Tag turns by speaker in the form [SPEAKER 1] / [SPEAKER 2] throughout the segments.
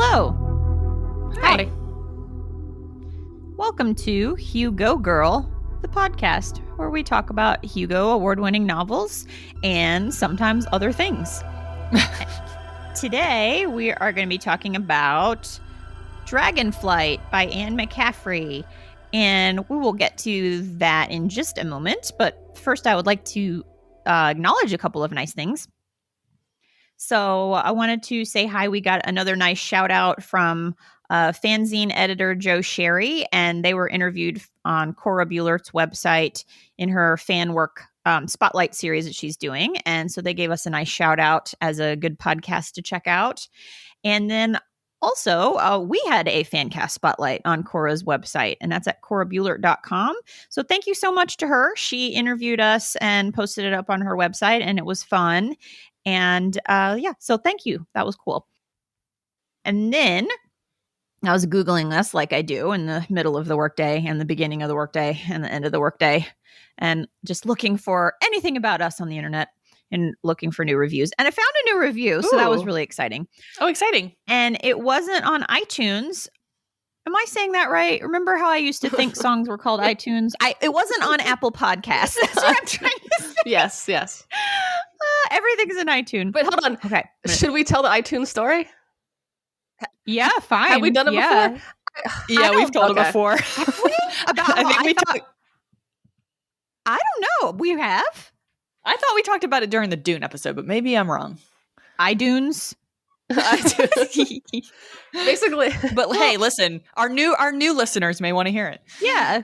[SPEAKER 1] Hello.
[SPEAKER 2] Hi.
[SPEAKER 1] Welcome to Hugo Girl, the podcast where we talk about Hugo award-winning novels and sometimes other things. Today, we are going to be talking about Dragonflight by Anne McCaffrey, and we will get to that in just a moment. But first, I would like to acknowledge a couple of nice things. So I wanted to say hi. We got another nice shout out from fanzine editor Joe Sherry, and they were interviewed on Cora Buehlert's website in her fan work spotlight series that she's doing. And so they gave us a nice shout out as a good podcast to check out. And then also, we had a Fancast spotlight on Cora's website, and that's at corabuehlert.com. So thank you so much to her. She interviewed us and posted it up on her website, and it was fun. And so thank you. That was cool. And then I was Googling this like I do in the middle of the workday and the beginning of the workday and the end of the workday, and just looking for anything about us on the internet and looking for new reviews. And I found a new review, so that was really exciting.
[SPEAKER 2] Oh, exciting.
[SPEAKER 1] And it wasn't on iTunes. Am I saying that right? Remember how I used to think songs were called iTunes? It wasn't on Apple Podcasts. That's what I'm trying to say.
[SPEAKER 2] Yes.
[SPEAKER 1] Everything's in iTunes.
[SPEAKER 2] But hold on.
[SPEAKER 1] Okay.
[SPEAKER 2] Should we tell the iTunes story?
[SPEAKER 1] Yeah, fine.
[SPEAKER 2] Have we done it before?
[SPEAKER 3] Yeah, we've told it before.
[SPEAKER 1] Have we? I don't know. We have?
[SPEAKER 3] I thought we talked about it during the Dune episode, but maybe I'm wrong.
[SPEAKER 1] iTunes.
[SPEAKER 2] Basically.
[SPEAKER 3] But hey, listen, our new listeners may want to hear it.
[SPEAKER 1] Yeah.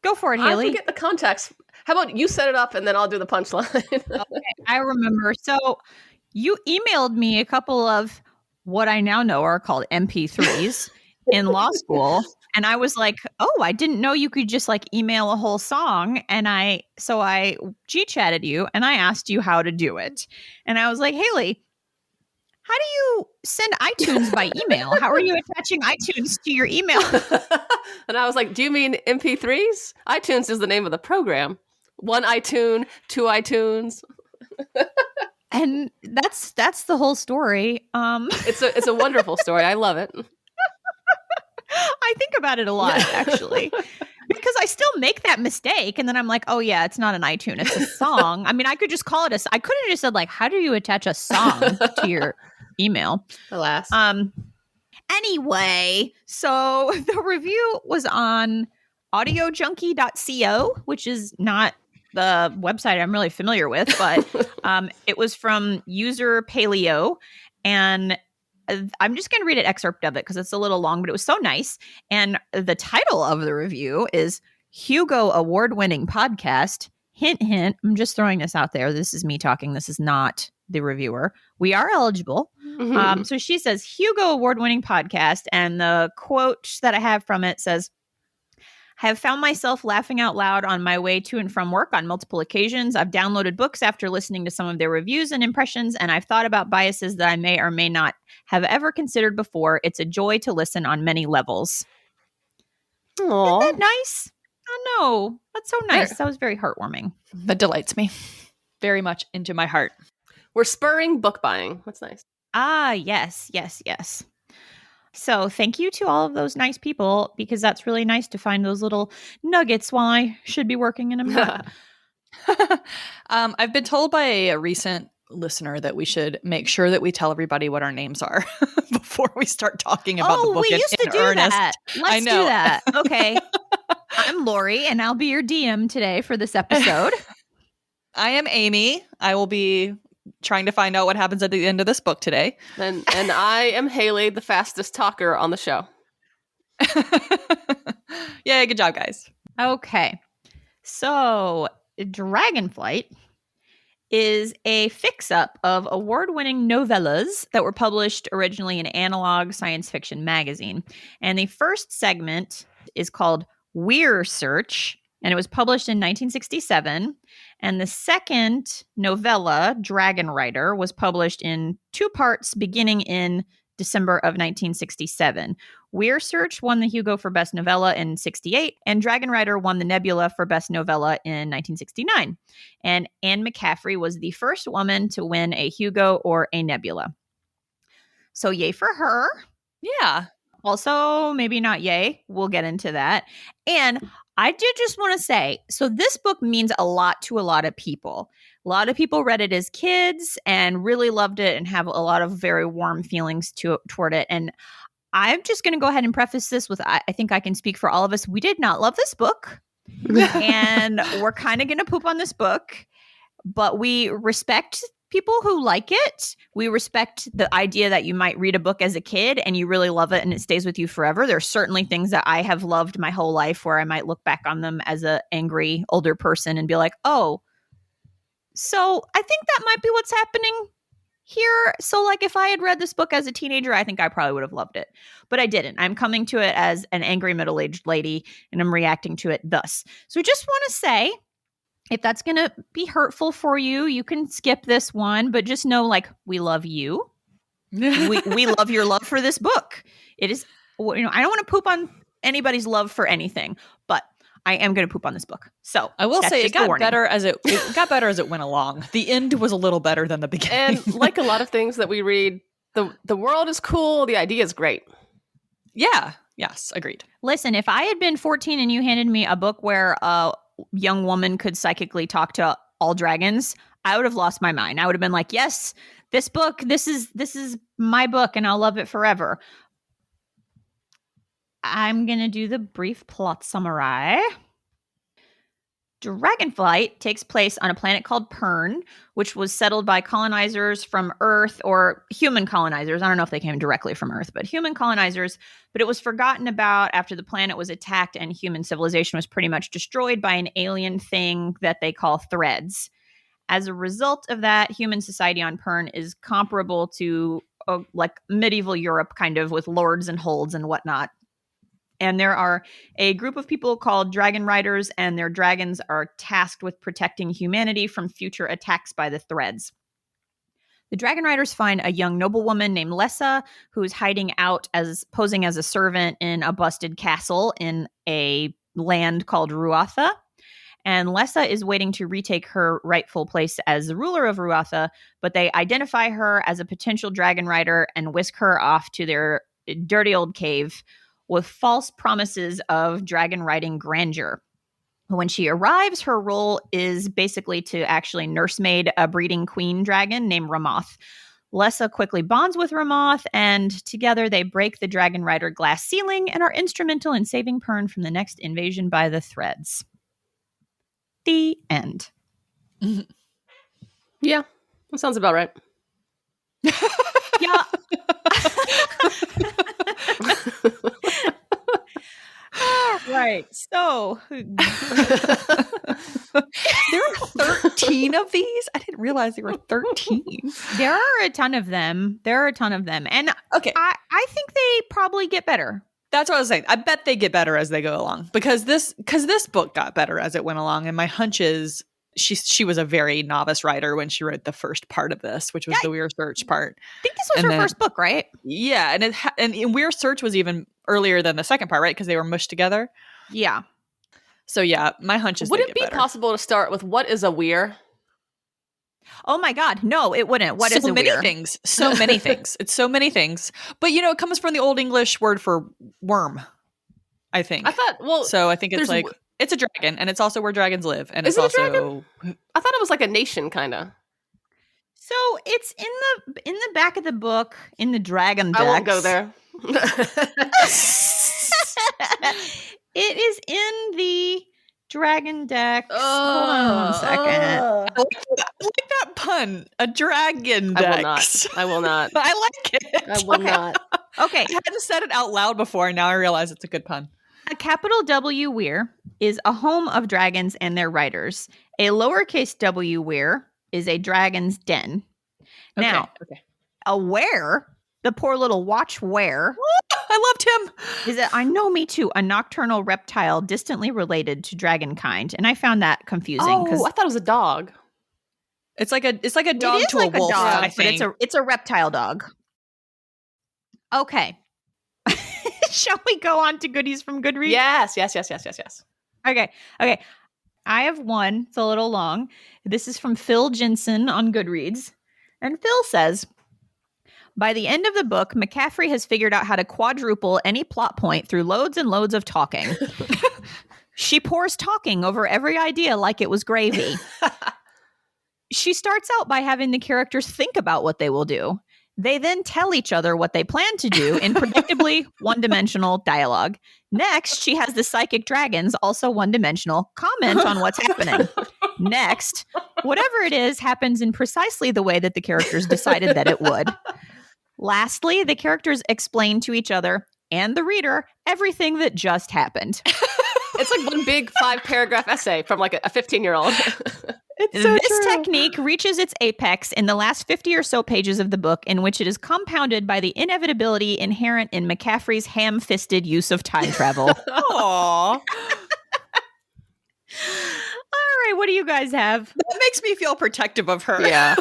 [SPEAKER 1] Go for it, Haley.
[SPEAKER 2] I forget the context. How about you set it up and then I'll do the punchline?
[SPEAKER 1] Okay, I remember. So you emailed me a couple of what I now know are called MP3s in law school. And I was like, oh, I didn't know you could just like email a whole song. And I G-chatted you and I asked you how to do it. And I was like, Haley, how do you send iTunes by email? How are you attaching iTunes to your email?
[SPEAKER 2] And I was like, do you mean MP3s? iTunes is the name of the program. One iTunes, two iTunes.
[SPEAKER 1] And that's the whole story.
[SPEAKER 2] It's a wonderful story. I love it.
[SPEAKER 1] I think about it a lot, actually, because I still make that mistake. And then I'm like, oh, yeah, it's not an iTunes. It's a song. I mean, I could just call it I could have just said, like, how do you attach a song to your email?
[SPEAKER 2] Alas.
[SPEAKER 1] Anyway, so the review was on audiojunkie.co, which is not the website I'm really familiar with, but it was from user Paleo, and I'm just going to read an excerpt of it because it's a little long, but it was so nice. And the title of the review is Hugo Award-winning podcast. Hint, hint. I'm just throwing this out there. This is me talking. This is not the reviewer. We are eligible.
[SPEAKER 2] Mm-hmm.
[SPEAKER 1] So she says, Hugo Award-winning podcast. And the quote that I have from it says, I have found myself laughing out loud on my way to and from work on multiple occasions. I've downloaded books after listening to some of their reviews and impressions, and I've thought about biases that I may or may not have ever considered before. It's a joy to listen on many levels.
[SPEAKER 2] Aww.
[SPEAKER 1] Isn't that nice? Oh, no. That's so nice. That was very heartwarming.
[SPEAKER 3] That delights me very much into my heart.
[SPEAKER 2] We're spurring book buying. That's nice.
[SPEAKER 1] Ah, yes. So thank you to all of those nice people, because that's really nice to find those little nuggets while I should be working in a
[SPEAKER 3] I've been told by a recent listener that we should make sure that we tell everybody what our names are before we start talking about the book
[SPEAKER 1] we used to do
[SPEAKER 3] earnest.
[SPEAKER 1] that. Let's do that. Okay. I'm Lori, and I'll be your DM today for this episode.
[SPEAKER 3] I am Amy. I will be trying to find out what happens at the end of this book today.
[SPEAKER 2] And I am Haley, the fastest talker on the show.
[SPEAKER 3] Yay, good job, guys.
[SPEAKER 1] Okay. So Dragonflight is a fix-up of award-winning novellas that were published originally in Analog Science Fiction magazine. And the first segment is called Weir Search, and it was published in 1967. And the second novella, Dragon Rider, was published in two parts beginning in December of 1967. Weir Search won the Hugo for Best Novella in 68, and Dragon Rider won the Nebula for Best Novella in 1969. And Anne McCaffrey was the first woman to win a Hugo or a Nebula. So yay for her.
[SPEAKER 3] Yeah.
[SPEAKER 1] Also, maybe not yay. We'll get into that. And I did just want to say, so this book means a lot to a lot of people. A lot of people read it as kids and really loved it and have a lot of very warm feelings toward it. And I'm just going to go ahead and preface this with I think I can speak for all of us. We did not love this book. And we're kind of going to poop on this book, but we respect people who like it. We respect the idea that you might read a book as a kid and you really love it and it stays with you forever. There's certainly things that I have loved my whole life where I might look back on them as an angry older person and be like, oh, so I think that might be what's happening here. So like if I had read this book as a teenager, I think I probably would have loved it, but I didn't. I'm coming to it as an angry middle-aged lady and I'm reacting to it thus. So just want to say, if that's going to be hurtful for you, you can skip this one, but just know, like, we love you. we love your love for this book. It is, I don't want to poop on anybody's love for anything, but I am going to poop on this book. So
[SPEAKER 3] I will say it got better as it got better as it went along. The end was a little better than the beginning.
[SPEAKER 2] And like a lot of things that we read, the world is cool. The idea is great.
[SPEAKER 3] Yeah. Yes. Agreed.
[SPEAKER 1] Listen, if I had been 14 and you handed me a book where young woman could psychically talk to all dragons, I would have lost my mind. I would have been like, yes, this book, this is my book and I'll love it forever. I'm going to do the brief plot summary. Dragonflight takes place on a planet called Pern, which was settled by colonizers from Earth, or human colonizers. I don't know if they came directly from Earth, but human colonizers. But it was forgotten about after the planet was attacked and human civilization was pretty much destroyed by an alien thing that they call threads. As a result of that, human society on Pern is comparable to like medieval Europe, kind of with lords and holds and whatnot. And there are a group of people called Dragon Riders, and their dragons are tasked with protecting humanity from future attacks by the threads. The Dragon Riders find a young noblewoman named Lessa, who's hiding out as posing as a servant in a busted castle in a land called Ruatha. And Lessa is waiting to retake her rightful place as the ruler of Ruatha, but they identify her as a potential Dragon Rider and whisk her off to their dirty old cave with false promises of dragon riding grandeur. When she arrives, her role is basically to actually nursemaid a breeding queen dragon named Ramoth. Lessa quickly bonds with Ramoth, and together they break the Dragon Rider glass ceiling and are instrumental in saving Pern from the next invasion by the threads. The end.
[SPEAKER 2] Yeah, that sounds about right.
[SPEAKER 1] Yeah. Right. So
[SPEAKER 3] there are 13 of these. I didn't realize there were 13.
[SPEAKER 1] There are a ton of them. And
[SPEAKER 3] okay,
[SPEAKER 1] I think they probably get better.
[SPEAKER 3] That's what I was saying. I bet they get better as they go along because this book got better as it went along. And my hunch is she was a very novice writer when she wrote the first part of this, which was the Weir Search part.
[SPEAKER 1] I think this was her first book, right?
[SPEAKER 3] Yeah, and Weir Search was even earlier than the second part, right? Because they were mushed together.
[SPEAKER 1] Yeah.
[SPEAKER 3] So yeah, my hunch is
[SPEAKER 2] would it be possible to start with what is a weir?
[SPEAKER 1] Oh my God, no, it wouldn't. What is a
[SPEAKER 3] many
[SPEAKER 1] weir?
[SPEAKER 3] Things? So many things. It's so many things. But it comes from the Old English word for worm. I think.
[SPEAKER 2] I thought.
[SPEAKER 3] So I think it's like it's a dragon, and it's also where dragons live, and
[SPEAKER 2] is
[SPEAKER 3] it's
[SPEAKER 2] it
[SPEAKER 3] also.
[SPEAKER 2] A dragon? I thought it was like a nation, kind of.
[SPEAKER 1] So it's in the back of the book in the Dragon Decks.
[SPEAKER 2] I won't go there.
[SPEAKER 1] It is in the Dragon Decks. Hold on 1 second.
[SPEAKER 3] I like that pun. A dragon Dex.
[SPEAKER 2] I will not.
[SPEAKER 3] I like it.
[SPEAKER 2] I will not.
[SPEAKER 1] Okay.
[SPEAKER 3] I hadn't said it out loud before, and now I realize it's a good pun.
[SPEAKER 1] A capital W Weir is a home of dragons and their riders. A lowercase w Weir is a dragon's den. Now, a were, the poor little watch were,
[SPEAKER 3] I loved him.
[SPEAKER 1] is I know, me too, a nocturnal reptile distantly related to dragonkind, and I found that confusing.
[SPEAKER 2] Oh, I thought it was a dog.
[SPEAKER 3] It's like a dog to
[SPEAKER 1] like
[SPEAKER 3] a wolf.
[SPEAKER 1] Dog,
[SPEAKER 3] I think
[SPEAKER 1] it's a reptile dog. Okay. Shall we go on to goodies from Goodreads?
[SPEAKER 2] Yes.
[SPEAKER 1] Okay. I have one. It's a little long. This is from Phil Jensen on Goodreads. And Phil says, By the end of the book, McCaffrey has figured out how to quadruple any plot point through loads and loads of talking. She pours talking over every idea like it was gravy. She starts out by having the characters think about what they will do. They then tell each other what they plan to do in predictably one-dimensional dialogue. Next, she has the psychic dragons, also one-dimensional, comment on what's happening. Next, whatever it is happens in precisely the way that the characters decided that it would. Lastly, the characters explain to each other and the reader everything that just happened.
[SPEAKER 2] It's like one big 5-paragraph essay from like a 15-year-old.
[SPEAKER 3] It's so
[SPEAKER 1] This
[SPEAKER 3] true.
[SPEAKER 1] technique reaches its apex in the last 50 or so pages of the book, in which it is compounded by the inevitability inherent in McCaffrey's ham-fisted use of time travel.
[SPEAKER 3] Aw.
[SPEAKER 1] All right, what do you guys have?
[SPEAKER 3] That makes me feel protective of her.
[SPEAKER 2] Yeah.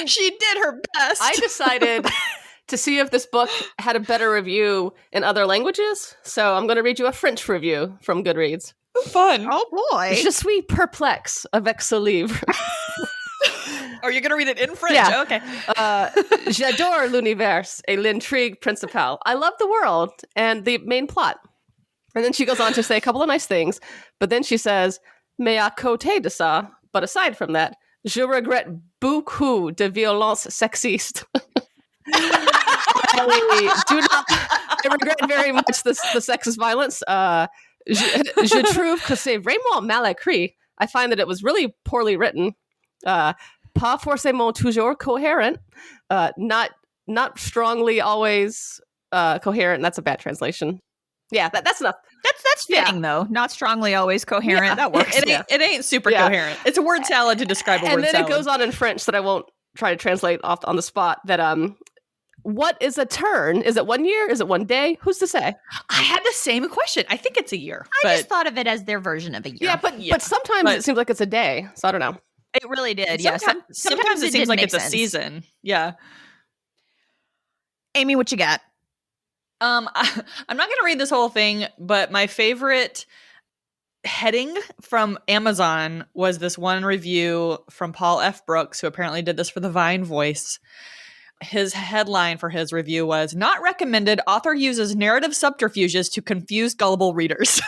[SPEAKER 3] She did her best.
[SPEAKER 2] I decided to see if this book had a better review in other languages. So I'm going to read you a French review from Goodreads.
[SPEAKER 3] Fun.
[SPEAKER 1] Oh boy.
[SPEAKER 2] Je suis perplexe avec ce livre.
[SPEAKER 3] Are you going to read it in French?
[SPEAKER 2] Yeah.
[SPEAKER 3] Okay.
[SPEAKER 2] J'adore l'univers et l'intrigue principale. I love the world and the main plot. And then she goes on to say a couple of nice things. But then she says, mais à côté de ça, but aside from that, je regrette beaucoup de violence sexiste. I regret very much the sexist violence. Je trouve que c'est vraiment mal écrit. I find that it was really poorly written. Pas forcément toujours coherent. Not strongly always coherent. That's a bad translation. Yeah, that's enough.
[SPEAKER 1] That's fitting, though. Not strongly always coherent.
[SPEAKER 2] Yeah.
[SPEAKER 1] That works.
[SPEAKER 3] It ain't super
[SPEAKER 2] Yeah.
[SPEAKER 3] coherent. It's a word salad to describe a word
[SPEAKER 2] And then
[SPEAKER 3] salad.
[SPEAKER 2] it goes on in French that I won't try to translate off on the spot. That what is a turn? Is it 1 year? Is it 1 day? Who's to say?
[SPEAKER 3] I had the same question. I think it's a year.
[SPEAKER 1] I just thought of it as their version of a year.
[SPEAKER 2] Yeah, but sometimes it seems like it's a day. So I don't know.
[SPEAKER 1] It really did. Yeah.
[SPEAKER 3] Sometimes it
[SPEAKER 1] did
[SPEAKER 3] seems like
[SPEAKER 1] make
[SPEAKER 3] it's a
[SPEAKER 1] sense.
[SPEAKER 3] season. Yeah.
[SPEAKER 1] Amy, what you got?
[SPEAKER 3] I'm not going to read this whole thing, but my favorite heading from Amazon was this one review from Paul F. Brooks, who apparently did this for the Vine Voice. His headline for his review was, "Not recommended. Author uses narrative subterfuges to confuse gullible readers."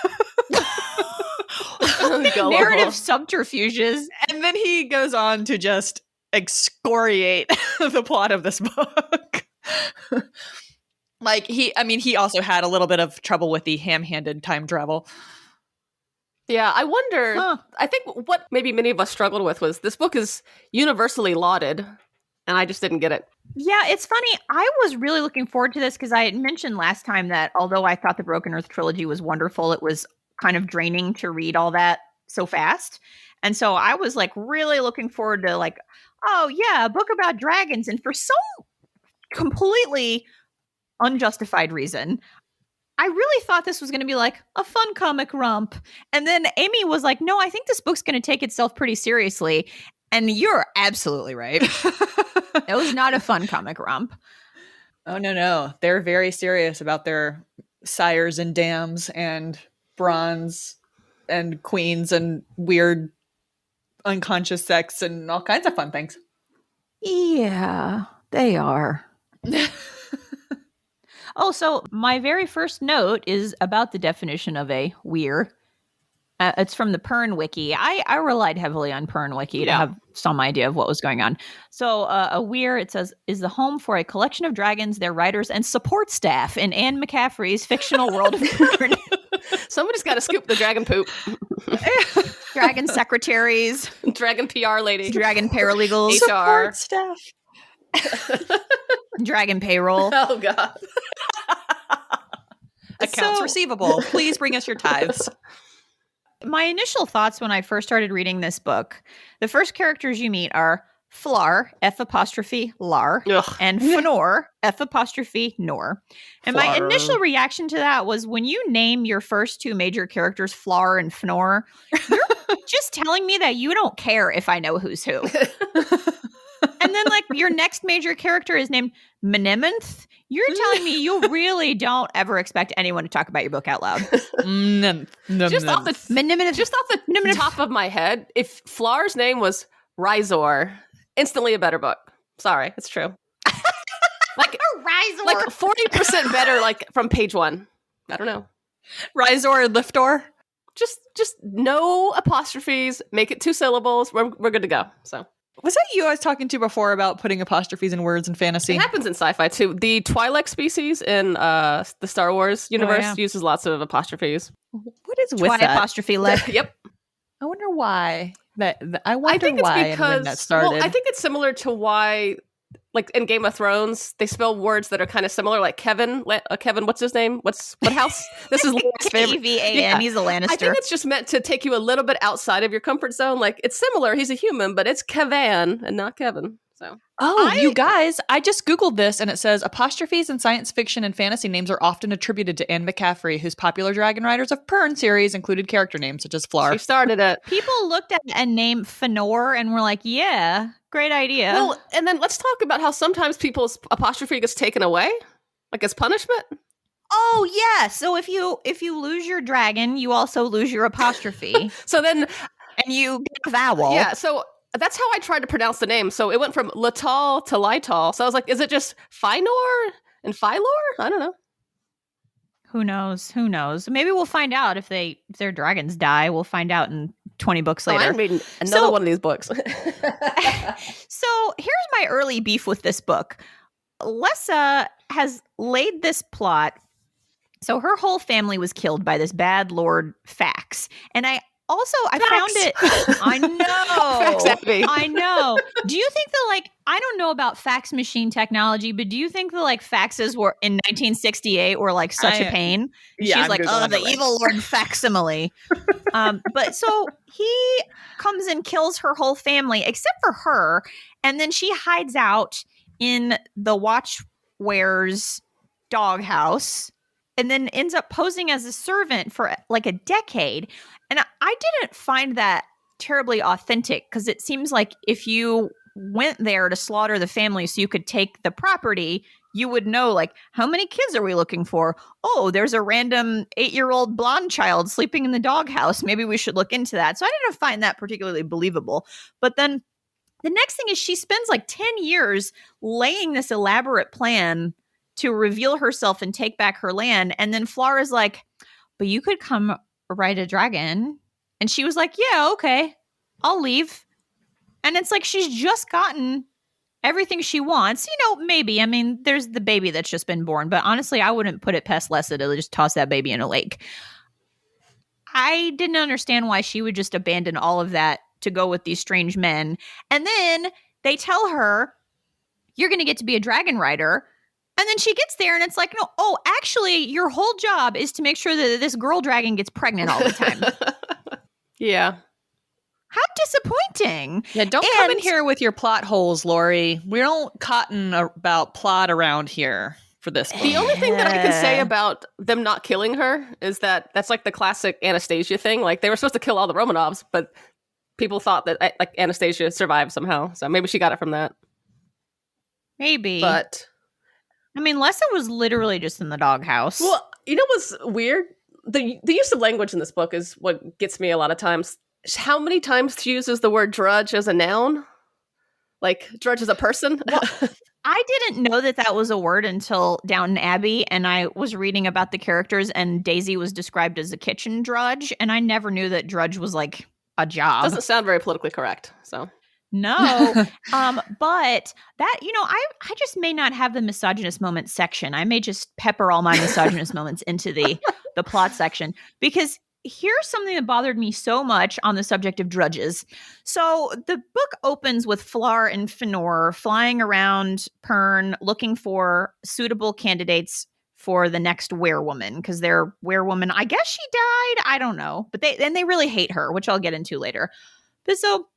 [SPEAKER 1] Narrative subterfuges.
[SPEAKER 3] And then he goes on to just excoriate the plot of this book. He also had a little bit of trouble with the ham-handed time travel.
[SPEAKER 2] Yeah, I wonder. I think what maybe many of us struggled with was this book is universally lauded, and I just didn't get it.
[SPEAKER 1] Yeah, it's funny. I was really looking forward to this because I had mentioned last time that although I thought the Broken Earth trilogy was wonderful, it was kind of draining to read all that so fast. And so I was like really looking forward to like, oh yeah, a book about dragons. And for some completely unjustified reason, I really thought this was going to be like a fun comic romp. And then Amy was like, no, I think this book's going to take itself pretty seriously. And you're absolutely right. It was not a fun comic romp.
[SPEAKER 3] Oh, no. They're very serious about their sires and dams and bronze and queens and weird unconscious sex and all kinds of fun things.
[SPEAKER 1] Yeah, they are. Oh, so my very first note is about the definition of a weir. It's from the Pern Wiki. I relied heavily on Pern Wiki to have some idea of what was going on. So a weir, it says, is the home for a collection of dragons, their writers, and support staff in Anne McCaffrey's fictional world of Pern.
[SPEAKER 2] Somebody's got to scoop the dragon poop.
[SPEAKER 1] Dragon secretaries,
[SPEAKER 2] Dragon PR lady.
[SPEAKER 1] dragon paralegals,
[SPEAKER 2] HR.
[SPEAKER 3] Support staff.
[SPEAKER 1] dragon payroll.
[SPEAKER 2] Oh, God.
[SPEAKER 3] Accounts
[SPEAKER 1] So-
[SPEAKER 3] receivable. Please bring us your tithes.
[SPEAKER 1] My initial thoughts when I first started reading this book, the first characters you meet are Flar, F''Lar,
[SPEAKER 2] Ugh.
[SPEAKER 1] and Fnor, F''Nor. And my
[SPEAKER 2] Flar.
[SPEAKER 1] initial reaction to that was when you name your first two major characters Flar and Fnor, you're just telling me that you don't care if I know who's who. And then like your next major character is named Mnemonth. You're telling me you really don't ever expect anyone to talk about your book out loud.
[SPEAKER 2] Just off the top of my head, if Flar's name was Rizor, instantly a better book. Sorry, it's true. Like
[SPEAKER 1] Rizor.
[SPEAKER 2] like 40% better, like from page 1. I don't know.
[SPEAKER 3] Rizor and Liftor.
[SPEAKER 2] Just no apostrophes. Make it 2 syllables. We're good to go. So
[SPEAKER 3] Was that you I was talking to before about putting apostrophes in words in fantasy?
[SPEAKER 2] it happens in sci-fi too. The Twi'lek species in the Star Wars universe uses lots of apostrophes.
[SPEAKER 3] What is with
[SPEAKER 1] Twi
[SPEAKER 3] that?
[SPEAKER 1] apostrophe lek.
[SPEAKER 2] Yep.
[SPEAKER 3] I wonder why. I wonder
[SPEAKER 2] I think it's
[SPEAKER 3] why and
[SPEAKER 2] because
[SPEAKER 3] when that started.
[SPEAKER 2] well, I think it's similar to why, like in Game of Thrones, they spell words that are kind of similar. Like Kevin, Kevin, what's his name? What house? This is Laura's favorite.
[SPEAKER 1] Kevan.
[SPEAKER 2] Yeah.
[SPEAKER 1] He's a Lannister.
[SPEAKER 2] I think it's just meant to take you a little bit outside of your comfort zone. Like it's similar. He's a human, but it's Kevan and not Kevin. So
[SPEAKER 3] you guys, I just Googled this and it says apostrophes in science fiction and fantasy names are often attributed to Anne McCaffrey, whose popular Dragon Riders of Pern series included character names such as Flar.
[SPEAKER 2] she started it.
[SPEAKER 1] People looked at a name Fëanor and were like, yeah, great idea.
[SPEAKER 2] Well, and then let's talk about how sometimes people's apostrophe gets taken away, like as punishment.
[SPEAKER 1] oh yeah. So if you lose your dragon, you also lose your apostrophe.
[SPEAKER 2] So then,
[SPEAKER 1] and you get a vowel.
[SPEAKER 2] yeah. So that's how I tried to pronounce the name. So it went from Latal to Lytal. So I was like, is it just Fëanor and Phylor? I don't know.
[SPEAKER 1] Who knows? Maybe we'll find out if their dragons die. We'll find out in 20 books later.
[SPEAKER 2] I'm reading another one of these books.
[SPEAKER 1] So here's my early beef with this book. Lessa has laid this plot. So her whole family was killed by this bad Lord Fax. And I found it. I know. I know. Do you think that, I don't know about fax machine technology, but do you think that, faxes were in 1968 were such a pain?
[SPEAKER 3] Yeah,
[SPEAKER 1] she's
[SPEAKER 3] I'm
[SPEAKER 1] like,
[SPEAKER 3] Googling
[SPEAKER 1] oh, the
[SPEAKER 3] it right
[SPEAKER 1] evil Lord Facsimile. But so he comes and kills her whole family except for her. And then she hides out in the Watchware's doghouse and then ends up posing as a servant for a decade. And I didn't find that terribly authentic because it seems like if you went there to slaughter the family so you could take the property, you would know, how many kids are we looking for? Oh, there's a random 8-year-old blonde child sleeping in the doghouse. Maybe we should look into that. So I didn't find that particularly believable. But then the next thing is she spends 10 years laying this elaborate plan to reveal herself and take back her land. And then Flara's like, but you could come ride a dragon. And she was like, yeah, okay, I'll leave. And it's like she's just gotten everything she wants. Maybe. I mean, there's the baby that's just been born. But honestly, I wouldn't put it past Lessa to just toss that baby in a lake. I didn't understand why she would just abandon all of that to go with these strange men. And then they tell her, you're going to get to be a dragon rider. And then she gets there and it's like, no, actually, your whole job is to make sure that this girl dragon gets pregnant all the time.
[SPEAKER 2] Yeah.
[SPEAKER 1] How disappointing.
[SPEAKER 3] Yeah, don't come in here with your plot holes, Lori. We don't cotton about plot around here for this.
[SPEAKER 2] The only thing that I can say about them not killing her is that that's the classic Anastasia thing. They were supposed to kill all the Romanovs, but people thought that Anastasia survived somehow. So maybe she got it from that.
[SPEAKER 1] Maybe.
[SPEAKER 2] But
[SPEAKER 1] I mean, Lessa was literally just in the doghouse.
[SPEAKER 2] Well, you know what's weird? The use of language in this book is what gets me a lot of times. How many times she uses the word drudge as a noun? Drudge as a person?
[SPEAKER 1] Well, I didn't know that was a word until Downton Abbey, and I was reading about the characters, and Daisy was described as a kitchen drudge, and I never knew that drudge was a job.
[SPEAKER 2] Doesn't sound very politically correct, so...
[SPEAKER 1] No, but that, I just may not have the misogynist moment section. I may just pepper all my misogynist moments into the plot section, because here's something that bothered me so much on the subject of drudges. So the book opens with Flar and Fëanor flying around Pern looking for suitable candidates for the next werewoman, because their werewoman, I guess she died. I don't know, but they really hate her, which I'll get into later. But so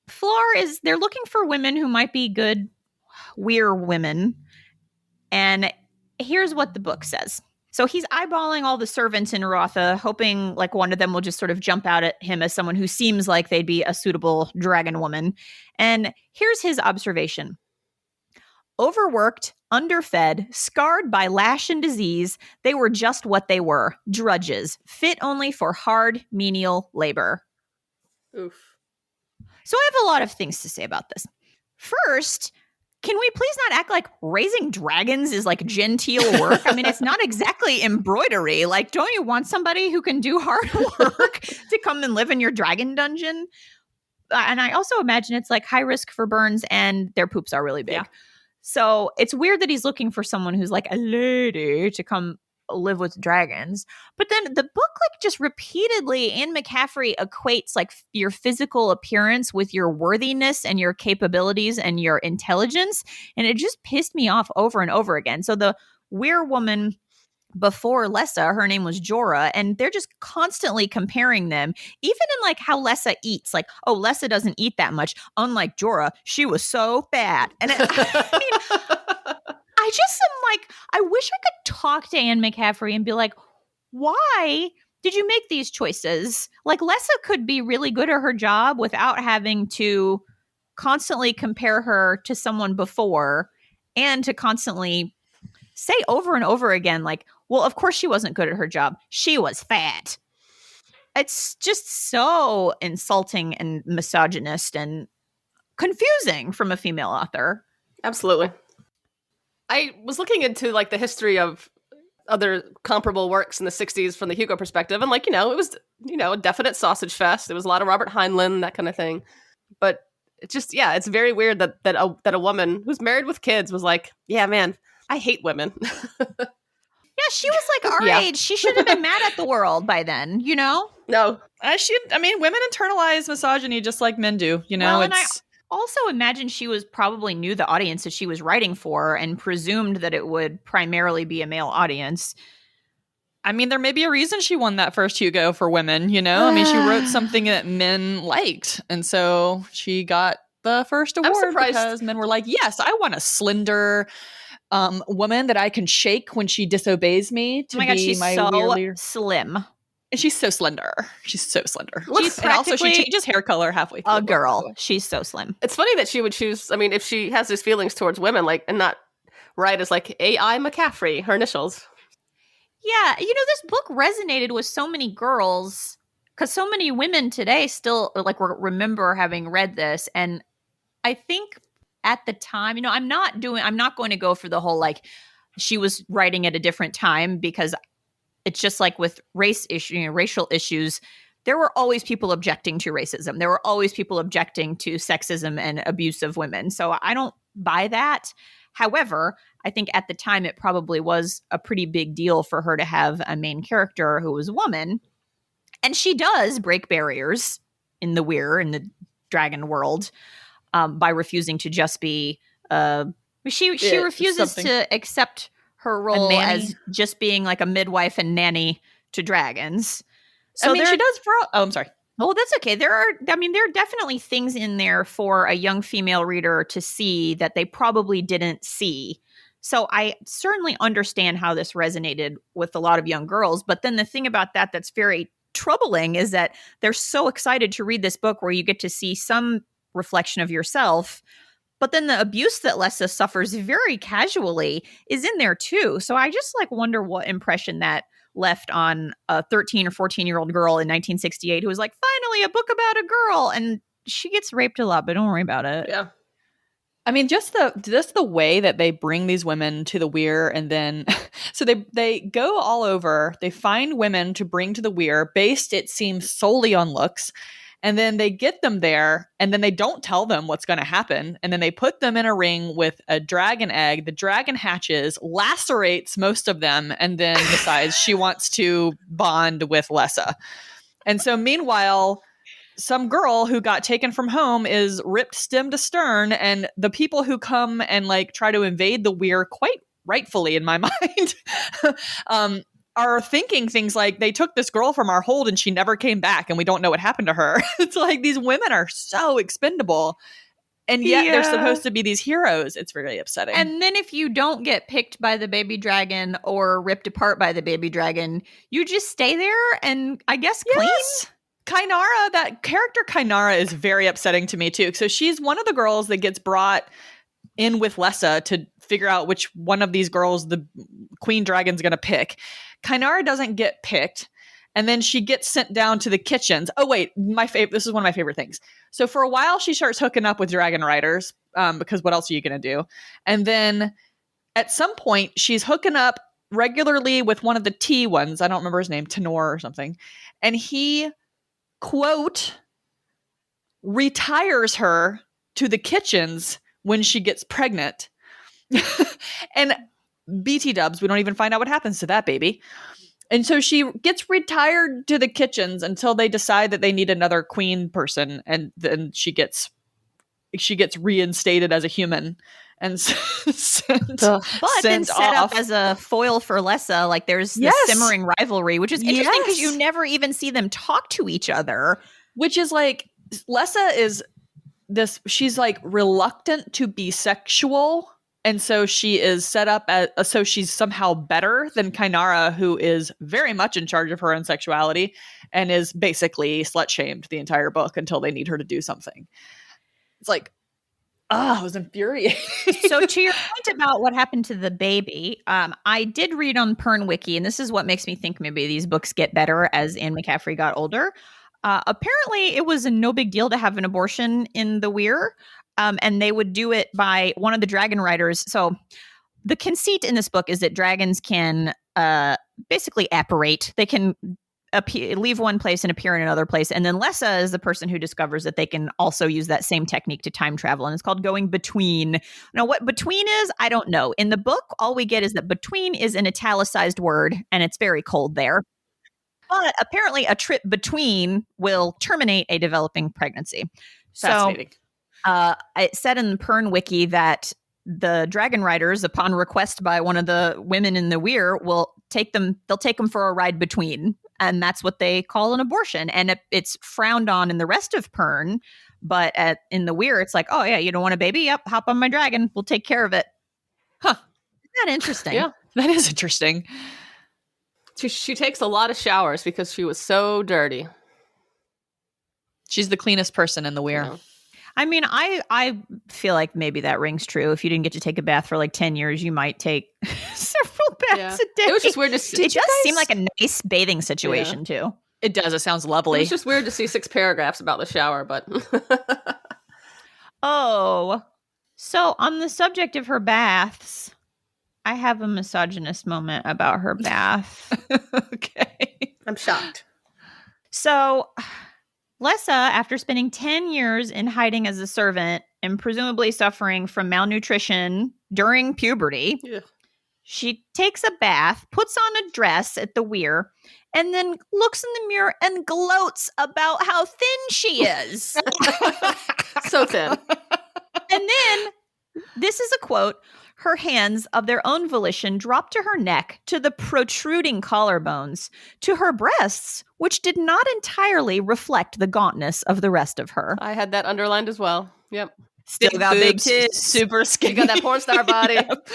[SPEAKER 1] Flar they're looking for women who might be good weir women. And here's what the book says. So he's eyeballing all the servants in Rotha, hoping one of them will just sort of jump out at him as someone who seems like they'd be a suitable dragon woman. And here's his observation. Overworked, underfed, scarred by lash and disease, they were just what they were, drudges, fit only for hard, menial labor.
[SPEAKER 2] Oof.
[SPEAKER 1] So I have a lot of things to say about this. First, can we please not act like raising dragons is like genteel work? I mean, it's not exactly embroidery. Like, don't you want somebody who can do hard work to come and live in your dragon dungeon? And I also imagine it's like high risk for burns and their poops are really big.
[SPEAKER 2] Yeah.
[SPEAKER 1] So it's weird that he's looking for someone who's like a lady to come live with dragons. But then the book like just repeatedly, Anne McCaffrey equates like your physical appearance with your worthiness and your capabilities and your intelligence. And it just pissed me off over and over again. So the weir woman before Lessa, her name was Jorah, and they're just constantly comparing them, even in like how Lessa eats. Like, oh, Lessa doesn't eat that much. Unlike Jorah, she was so fat. And I mean, I just am like, I wish I could talk to Anne McCaffrey and be like, why did you make these choices? Like, Lessa could be really good at her job without having to constantly compare her to someone before and to constantly say over and over again, like, well, of course she wasn't good at her job. She was fat. It's just so insulting and misogynist and confusing from a female author.
[SPEAKER 2] Absolutely. I was looking into like the history of other comparable works in the 60s from the Hugo perspective. And like, it was, a definite sausage fest. There was a lot of Robert Heinlein, that kind of thing. But it just, it's very weird that a woman who's married with kids was like, yeah, man, I hate women.
[SPEAKER 1] Yeah, she was like our age. She should have been mad at the world by then,
[SPEAKER 2] No.
[SPEAKER 3] Women internalize misogyny just like men do,
[SPEAKER 1] Well, and I also imagine she probably knew the audience that she was writing for and presumed that it would primarily be a male audience.
[SPEAKER 3] I mean, there may be a reason she won that first Hugo for women, I mean, she wrote something that men liked. And so she got the first award because men were like, yes, I want a slender woman that I can shake when she disobeys me to
[SPEAKER 1] she's
[SPEAKER 3] my
[SPEAKER 1] so
[SPEAKER 3] weird leader.
[SPEAKER 1] slim.
[SPEAKER 3] And she's so slender. She's so slender.
[SPEAKER 1] She's
[SPEAKER 3] and also she changes hair color halfway through
[SPEAKER 1] a girl. She's so slim.
[SPEAKER 2] It's funny that she would choose, I mean, if she has these feelings towards women, like, and not write as like A.I. McCaffrey, her initials.
[SPEAKER 1] Yeah, this book resonated with so many girls because so many women today still like remember having read this. And I think at the time, I'm not going to go for the whole like she was writing at a different time, because it's just like with racial issues, there were always people objecting to racism. There were always people objecting to sexism and abuse of women. So I don't buy that. However, I think at the time it probably was a pretty big deal for her to have a main character who was a woman. And she does break barriers in the dragon world by refusing to just be she refuses to accept her role as just being like a midwife and nanny to dragons.
[SPEAKER 3] So she does I'm sorry.
[SPEAKER 1] Oh, that's okay. There are definitely things in there for a young female reader to see that they probably didn't see. So I certainly understand how this resonated with a lot of young girls. But then the thing about that's very troubling is that they're so excited to read this book where you get to see some reflection of yourself. But then the abuse that Lessa suffers very casually is in there too. So I just like wonder what impression that left on a 13 or 14-year-old girl in 1968 who was like, finally a book about a girl. And she gets raped a lot, but don't worry about it.
[SPEAKER 2] Yeah.
[SPEAKER 3] I mean, just the way that they bring these women to the weir, and then so they go all over. They find women to bring to the weir based, it seems, solely on looks. And then they get them there, and then they don't tell them what's going to happen. And then they put them in a ring with a dragon egg. The dragon hatches, lacerates most of them, and then decides she wants to bond with Lessa. And so meanwhile, some girl who got taken from home is ripped stem to stern. And the people who come and like try to invade the weir, quite rightfully in my mind, are thinking things like, they took this girl from our hold and she never came back and we don't know what happened to her. It's like these women are so expendable, and yet they're supposed to be these heroes. It's really upsetting.
[SPEAKER 1] And then if you don't get picked by the baby dragon or ripped apart by the baby dragon, you just stay there and I guess clean.
[SPEAKER 3] Kynara, that character Kynara is very upsetting to me too. So she's one of the girls that gets brought in with Lessa to figure out which one of these girls the queen dragon's going to pick. Kynara doesn't get picked, and then she gets sent down to the kitchens. Oh wait, this is one of my favorite things. So for a while she starts hooking up with dragon riders, because what else are you going to do? And then at some point, she's hooking up regularly with one of the T ones. I don't remember his name, Tenor or something. And he, quote, retires her to the kitchens when she gets pregnant. And BT dubs, we don't even find out what happens to that baby. And so she gets retired to the kitchens until they decide that they need another queen person, and then she gets reinstated as a human and sent
[SPEAKER 1] then set
[SPEAKER 3] off.
[SPEAKER 1] up as a foil for Lessa. Like there's this simmering rivalry, which is interesting because you never even see them talk to each other.
[SPEAKER 3] Which is like, Lessa is this, she's like reluctant to be sexual. And so she is set up as, so she's somehow better than Kainara, who is very much in charge of her own sexuality and is basically slut-shamed the entire book until they need her to do something. It's like, it was infuriating.
[SPEAKER 1] So to your point about what happened to the baby, I did read on Pern Wiki, and this is what makes me think maybe these books get better as Anne McCaffrey got older. Apparently, it was no big deal to have an abortion in the Weir, and they would do it by one of the dragon riders. So the conceit in this book is that dragons can basically apparate. They can leave one place and appear in another place. And then Lessa is the person who discovers that they can also use that same technique to time travel. And it's called going between. Now, what between is, I don't know. In the book, all we get is that between is an italicized word, and it's very cold there. But apparently a trip between will terminate a developing pregnancy.
[SPEAKER 3] Fascinating.
[SPEAKER 1] So it said in the Pern Wiki that the dragon riders, upon request by one of the women in the Weir, they'll take them for a ride between. And that's what they call an abortion. And it's frowned on in the rest of Pern. But in the Weir, it's like, oh, yeah, you don't want a baby? Yep, hop on my dragon. We'll take care of it.
[SPEAKER 3] Huh.
[SPEAKER 1] Isn't that interesting?
[SPEAKER 3] Yeah, that is interesting.
[SPEAKER 2] She takes a lot of showers because she was so dirty.
[SPEAKER 3] She's the cleanest person in the Weir.
[SPEAKER 2] Yeah.
[SPEAKER 1] I mean, I feel like maybe that rings true. If you didn't get to take a bath for like 10 years, you might take several baths a day.
[SPEAKER 2] It was just weird to see.
[SPEAKER 1] It does seem like a nice bathing situation, too.
[SPEAKER 3] It does. It sounds lovely.
[SPEAKER 2] It was just weird to see 6 paragraphs about the shower, but...
[SPEAKER 1] Oh, so on the subject of her baths, I have a misogynist moment about her bath.
[SPEAKER 3] Okay.
[SPEAKER 2] I'm shocked.
[SPEAKER 1] So Lessa, after spending 10 years in hiding as a servant and presumably suffering from malnutrition during puberty, she takes a bath, puts on a dress at the Weir, and then looks in the mirror and gloats about how thin she is.
[SPEAKER 2] So thin.
[SPEAKER 1] And then, this is a quote, her hands of their own volition dropped to her neck, to the protruding collarbones, to her breasts, which did not entirely reflect the gauntness of the rest of her.
[SPEAKER 2] I had that underlined as well. Yep.
[SPEAKER 1] Still got big tits.
[SPEAKER 3] Super skinny.
[SPEAKER 2] You got that porn star body.
[SPEAKER 3] Yep.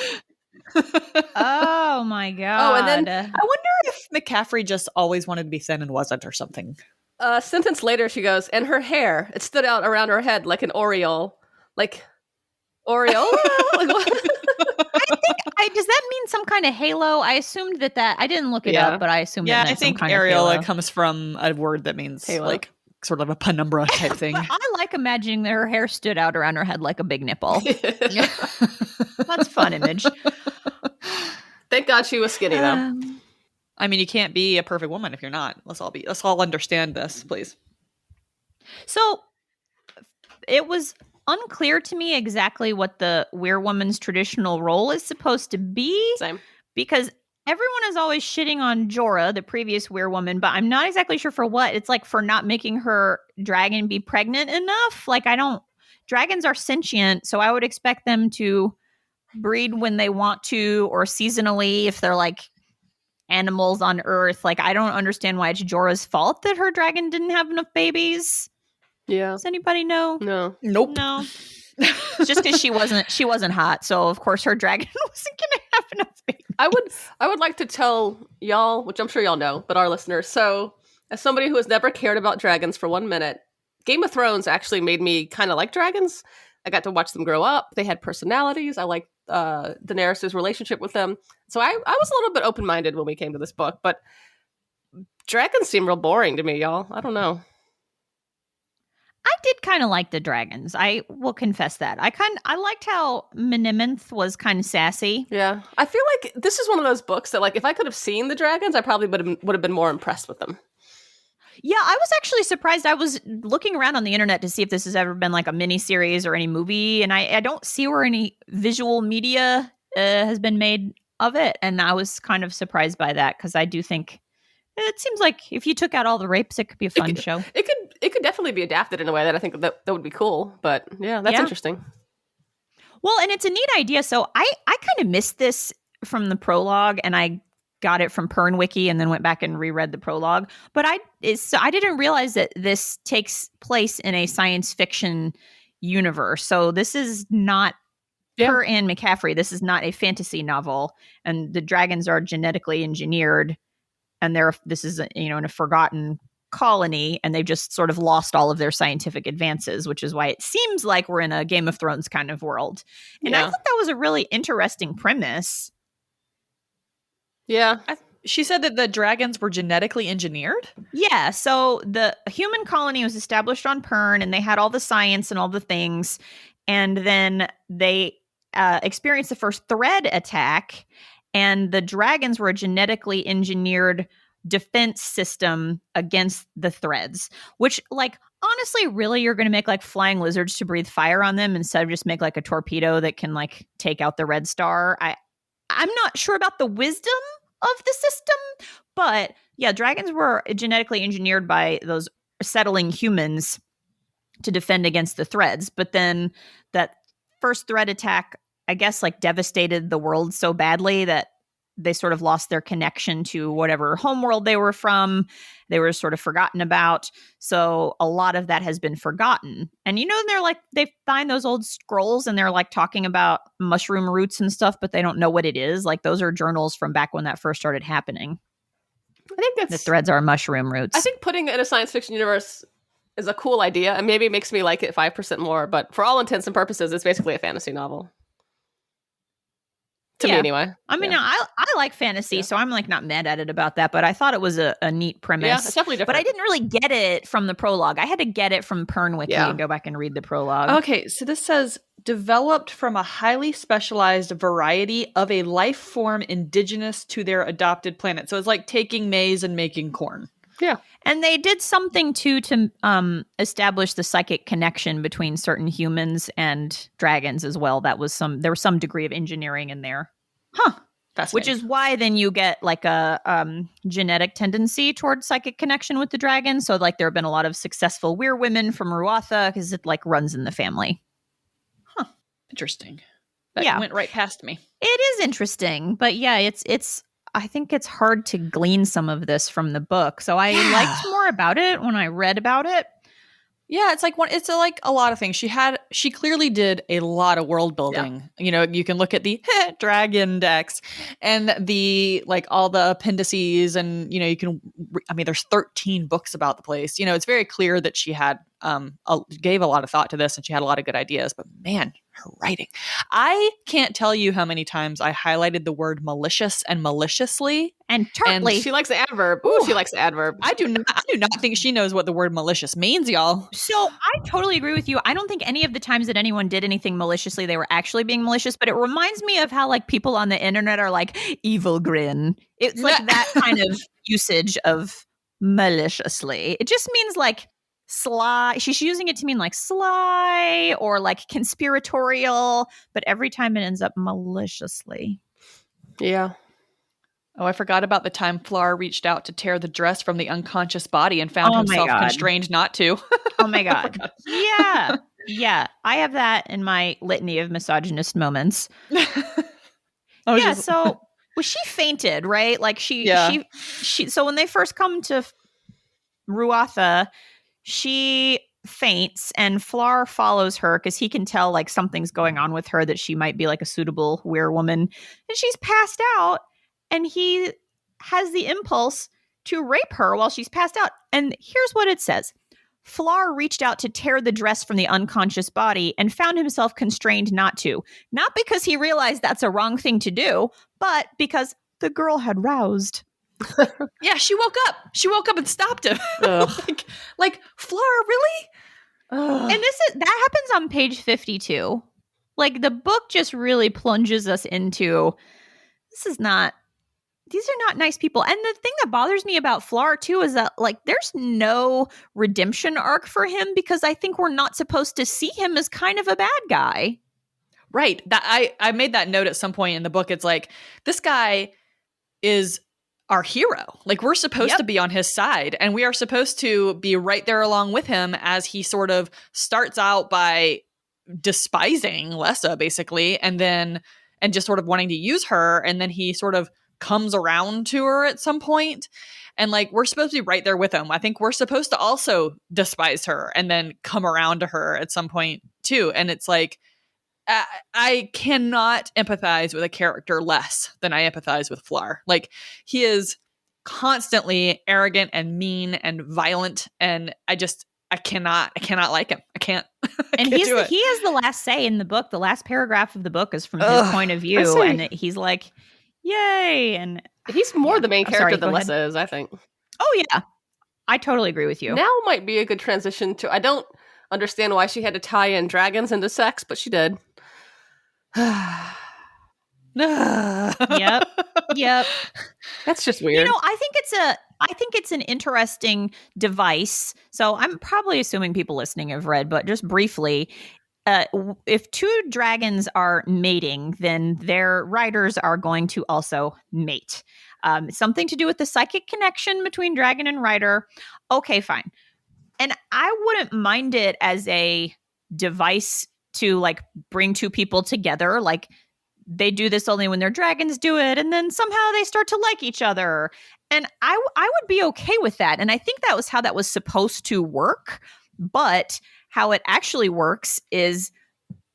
[SPEAKER 1] Oh my god.
[SPEAKER 3] Oh, and then I wonder if McCaffrey just always wanted to be thin and wasn't or something.
[SPEAKER 2] A sentence later, she goes, and her hair, it stood out around her head like an aureole. Like, aureole? Like, what?
[SPEAKER 1] Does that mean some kind of halo? I assumed that I didn't look it up, but I assumed it meant
[SPEAKER 3] I think
[SPEAKER 1] some kind
[SPEAKER 3] areola
[SPEAKER 1] of halo.
[SPEAKER 3] comes from a word that means
[SPEAKER 2] halo.
[SPEAKER 3] Like sort of a penumbra type thing.
[SPEAKER 1] I like imagining that her hair stood out around her head like a big nipple. That's a fun image.
[SPEAKER 2] Thank God she was skinny, though.
[SPEAKER 3] I mean, you can't be a perfect woman if you're not. Let's all understand this, please.
[SPEAKER 1] So it was unclear to me exactly what the Weir woman's traditional role is supposed to be.
[SPEAKER 2] Same.
[SPEAKER 1] Because everyone is always shitting on Jorah, the previous Weir woman, but I'm not exactly sure for what. It's like for not making her dragon be pregnant enough. Like dragons are sentient, so I would expect them to breed when they want to or seasonally if they're like animals on Earth. Like, I don't understand why it's Jorah's fault that her dragon didn't have enough babies.
[SPEAKER 2] Yeah.
[SPEAKER 1] Does anybody know?
[SPEAKER 2] No.
[SPEAKER 3] Nope.
[SPEAKER 1] No. It's just because she wasn't hot, so of course her dragon wasn't gonna have enough babies.
[SPEAKER 2] I would like to tell y'all, which I'm sure y'all know, but our listeners. So, as somebody who has never cared about dragons for 1 minute, Game of Thrones actually made me kind of like dragons. I got to watch them grow up. They had personalities. I liked Daenerys' relationship with them. So I was a little bit open-minded when we came to this book, but dragons seem real boring to me, y'all. I don't know.
[SPEAKER 1] I did kind of like the dragons. I will confess that. I liked how Mnemonth was kind of sassy.
[SPEAKER 2] Yeah. I feel like this is one of those books that, like, if I could have seen the dragons, I probably would have been more impressed with them.
[SPEAKER 1] Yeah, I was actually surprised. I was looking around on the internet to see if this has ever been like a mini series or any movie, and I don't see where any visual media has been made of it. And I was kind of surprised by that because I do think it seems like if you took out all the rapes, it could be a fun show.
[SPEAKER 2] It could definitely be adapted in a way that I think that would be cool. But yeah, that's interesting.
[SPEAKER 1] Well, and it's a neat idea. So I kind of missed this from the prologue, and I got it from Pernwiki and then went back and reread the prologue. But I didn't realize that this takes place in a science fiction universe. So this is not per Anne McCaffrey. This is not a fantasy novel, and the dragons are genetically engineered, and this is in a forgotten colony, and they've just sort of lost all of their scientific advances, which is why it seems like we're in a Game of Thrones kind of world. And I thought that was a really interesting premise.
[SPEAKER 2] Yeah.
[SPEAKER 3] She said that the dragons were genetically engineered?
[SPEAKER 1] Yeah, so the human colony was established on Pern, and they had all the science and all the things, and then they experienced the first thread attack, and the dragons were a genetically engineered defense system against the threads, which, like, honestly, really, you're going to make like flying lizards to breathe fire on them instead of just make like a torpedo that can like take out the Red Star. I'm not sure about the wisdom of the system, but yeah, dragons were genetically engineered by those settling humans to defend against the threads. But then that first thread attack, I guess, like devastated the world so badly that they sort of lost their connection to whatever homeworld they were from. They were sort of forgotten about. So a lot of that has been forgotten. And they find those old scrolls and they're like talking about mushroom roots and stuff, but they don't know what it is. Like those are journals from back when that first started happening.
[SPEAKER 2] I think
[SPEAKER 1] the threads are mushroom roots.
[SPEAKER 2] I think putting it in a science fiction universe is a cool idea, and maybe it makes me like it 5% more. But for all intents and purposes, it's basically a fantasy novel. To me, anyway.
[SPEAKER 1] I mean, I like fantasy, so I'm like not mad at it about that. But I thought it was a neat premise.
[SPEAKER 2] Yeah, it's definitely different.
[SPEAKER 1] But I didn't really get it from the prologue. I had to get it from Pernwiki and go back and read the prologue.
[SPEAKER 3] Okay, so this says developed from a highly specialized variety of a life form indigenous to their adopted planet. So it's like taking maize and making corn.
[SPEAKER 2] Yeah.
[SPEAKER 1] And they did something too to establish the psychic connection between certain humans and dragons as well. There was some degree of engineering in there.
[SPEAKER 3] Huh.
[SPEAKER 1] Which is why then you get like a genetic tendency towards psychic connection with the dragon. So like there have been a lot of successful weir women from Ruatha because it like runs in the family.
[SPEAKER 3] Huh. Interesting. That went right past me.
[SPEAKER 1] It is interesting, but yeah, it's I think it's hard to glean some of this from the book. So I liked more about it when I read about it.
[SPEAKER 3] Yeah, it's like a lot of things. She clearly did a lot of world building. Yeah. You can look at the dragon decks and the like all the appendices, and there's 13 books about the place. It's very clear that she had gave a lot of thought to this, and she had a lot of good ideas. But man, her writing! I can't tell you how many times I highlighted the word malicious and maliciously.
[SPEAKER 1] And tartly.
[SPEAKER 2] She likes the adverb. Ooh, she likes the adverb.
[SPEAKER 3] I do not think she knows what the word malicious means, y'all.
[SPEAKER 1] So I totally agree with you. I don't think any of the times that anyone did anything maliciously, they were actually being malicious. But it reminds me of how like people on the internet are like evil grin. It's like that kind of usage of maliciously. It just means like sly. She's using it to mean like sly or like conspiratorial. But every time it ends up maliciously.
[SPEAKER 2] Yeah.
[SPEAKER 3] Oh, I forgot about the time Flar reached out to tear the dress from the unconscious body and found himself constrained not to.
[SPEAKER 1] Oh my God. Yeah. Yeah. I have that in my litany of misogynist moments. So she fainted, right? Like she so when they first come to Ruatha, she faints and Flar follows her because he can tell like something's going on with her, that she might be like a suitable weirwoman, and she's passed out. And he has the impulse to rape her while she's passed out. And here's what it says. Flar reached out to tear the dress from the unconscious body and found himself constrained not to. Not because he realized that's a wrong thing to do, but because the girl had roused.
[SPEAKER 3] Yeah, she woke up. She woke up and stopped him. like Flar, really?
[SPEAKER 1] And that happens on page 52. Like, the book just really plunges us into, these are not nice people. And the thing that bothers me about Flar too is that, like, there's no redemption arc for him, because I think we're not supposed to see him as kind of a bad guy.
[SPEAKER 3] Right. That I made that note at some point in the book. It's like, this guy is our hero. Like, we're supposed to be on his side, and we are supposed to be right there along with him as he sort of starts out by despising Lessa, basically, and just sort of wanting to use her, and then he sort of comes around to her at some point, and like, we're supposed to be right there with him. I think we're supposed to also despise her and then come around to her at some point too. And it's like, I cannot empathize with a character less than I empathize with Flar. Like, he is constantly arrogant and mean and violent, and I cannot like him. I can't.
[SPEAKER 1] And he has the last say in the book. The last paragraph of the book is from his point of view, and he's like, "Yay!" And
[SPEAKER 2] he's more the main character than Lessa is, I think.
[SPEAKER 1] Oh yeah, I totally agree with you.
[SPEAKER 2] Now might be a good transition to. I don't understand why she had to tie in dragons into sex, but she did.
[SPEAKER 1] Yep.
[SPEAKER 2] That's just weird.
[SPEAKER 1] I think it's an interesting device. So I'm probably assuming people listening have read, but just briefly, if two dragons are mating, then their riders are going to also mate. Something to do with the psychic connection between dragon and rider. Okay, fine. And I wouldn't mind it as a device to, like, bring two people together. Like, they do this only when their dragons do it, and then somehow they start to like each other. And I would be okay with that. And I think that was how that was supposed to work. But how it actually works is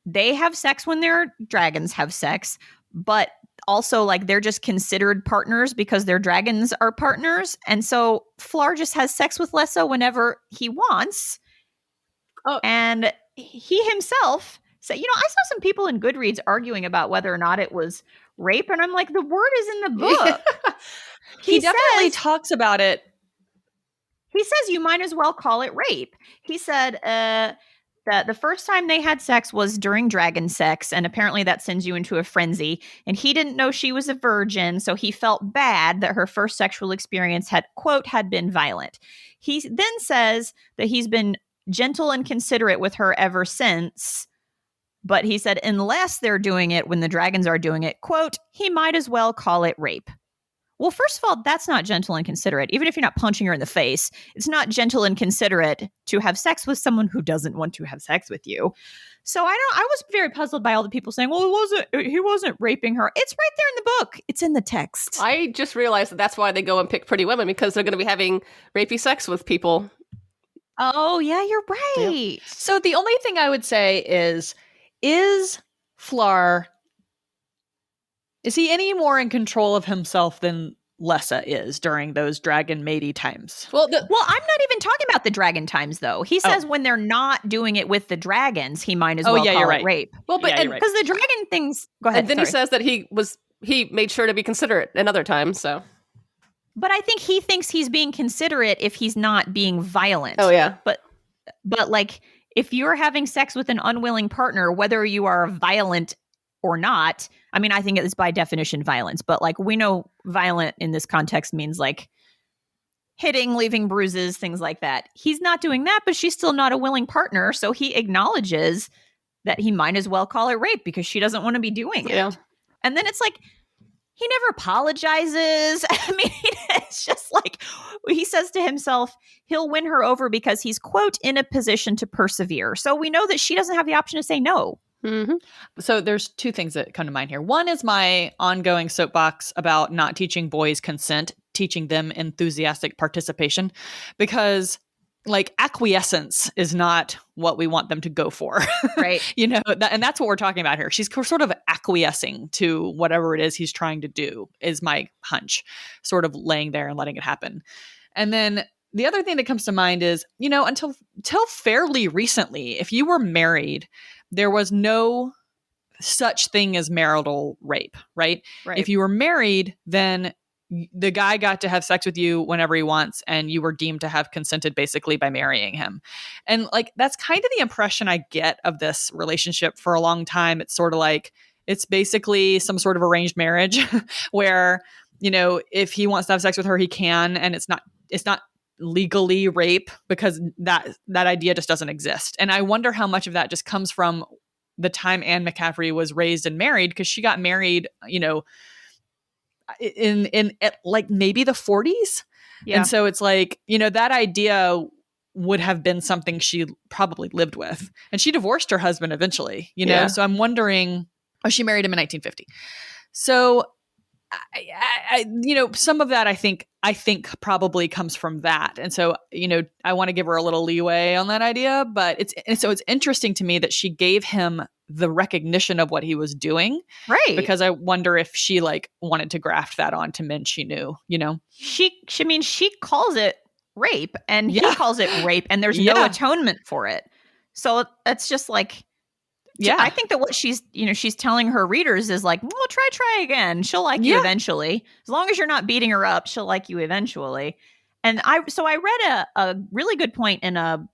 [SPEAKER 1] they have sex when their dragons have sex, but also, like, they're just considered partners because their dragons are partners. And so Flar just has sex with Lessa whenever he wants.
[SPEAKER 2] Oh.
[SPEAKER 1] And he himself said, I saw some people in Goodreads arguing about whether or not it was rape. And I'm like, the word is in the book.
[SPEAKER 3] He definitely talks about it.
[SPEAKER 1] He says you might as well call it rape. He said that the first time they had sex was during dragon sex, and apparently that sends you into a frenzy. And he didn't know she was a virgin, so he felt bad that her first sexual experience had been violent. He then says that he's been gentle and considerate with her ever since. But he said, unless they're doing it when the dragons are doing it, quote, he might as well call it rape. Well, first of all, that's not gentle and considerate. Even if you're not punching her in the face, it's not gentle and considerate to have sex with someone who doesn't want to have sex with you. So I was very puzzled by all the people saying, well, he wasn't raping her. It's right there in the book. It's in the text.
[SPEAKER 2] I just realized that's why they go and pick pretty women, because they're going to be having rapey sex with people.
[SPEAKER 1] Oh, yeah, you're right.
[SPEAKER 3] Yep. So the only thing I would say is Flar, is he any more in control of himself than Lessa is during those dragon matey times?
[SPEAKER 1] Well, I'm not even talking about the dragon times, though. He says when they're not doing it with the dragons, he might as well call it rape.
[SPEAKER 2] Well, but
[SPEAKER 1] because the dragon things. Go ahead.
[SPEAKER 2] And then he says that he made sure to be considerate another time. So,
[SPEAKER 1] but I think he thinks he's being considerate if he's not being violent.
[SPEAKER 2] Oh yeah,
[SPEAKER 1] but like, if you're having sex with an unwilling partner, whether you are violent or not, I mean, I think it's by definition violence, but like, we know violent in this context means like hitting, leaving bruises, things like that. He's not doing that, but she's still not a willing partner. So he acknowledges that he might as well call it rape because she doesn't want to be doing it. And then it's like, he never apologizes. I mean, it's just like, he says to himself, he'll win her over because he's, quote, in a position to persevere. So we know that she doesn't have the option to say no.
[SPEAKER 3] Mm-hmm. So there's two things that come to mind here. One is my ongoing soapbox about not teaching boys consent, teaching them enthusiastic participation, because like acquiescence is not what we want them to go for.
[SPEAKER 1] Right.
[SPEAKER 3] And that's what we're talking about here. She's sort of acquiescing to whatever it is he's trying to do, is my hunch, sort of laying there and letting it happen. And then the other thing that comes to mind is, until fairly recently, if you were married, there was no such thing as marital rape, right?
[SPEAKER 1] Right.
[SPEAKER 3] If you were married, then the guy got to have sex with you whenever he wants, and you were deemed to have consented basically by marrying him. And like, that's kind of the impression I get of this relationship for a long time. It's sort of like, it's basically some sort of arranged marriage where, you know, if he wants to have sex with her, he can, and it's not legally rape, because that idea just doesn't exist. And I wonder how much of that just comes from the time Anne McCaffrey was raised and married, because she got married, you know, in like maybe the 40s.
[SPEAKER 1] Yeah.
[SPEAKER 3] And so it's like, you know, that idea would have been something she probably lived with. And she divorced her husband eventually, you know?
[SPEAKER 2] Yeah.
[SPEAKER 3] So I'm wondering, she married him in 1950. So I you know, some of that I think probably comes from that. And so, you know, I want to give her a little leeway on that idea, but it's interesting to me that she gave him the recognition of what he was doing.
[SPEAKER 1] Right.
[SPEAKER 3] Because I wonder if she like wanted to graft that on to men she knew, you know?
[SPEAKER 1] She calls it rape, and he
[SPEAKER 3] Yeah.
[SPEAKER 1] calls it rape, and there's no atonement for it. So it's just like,
[SPEAKER 3] yeah,
[SPEAKER 1] I think that what she's telling her readers is like, well, try again. She'll like you eventually. As long as you're not beating her up, she'll like you eventually. And I read a really good point in a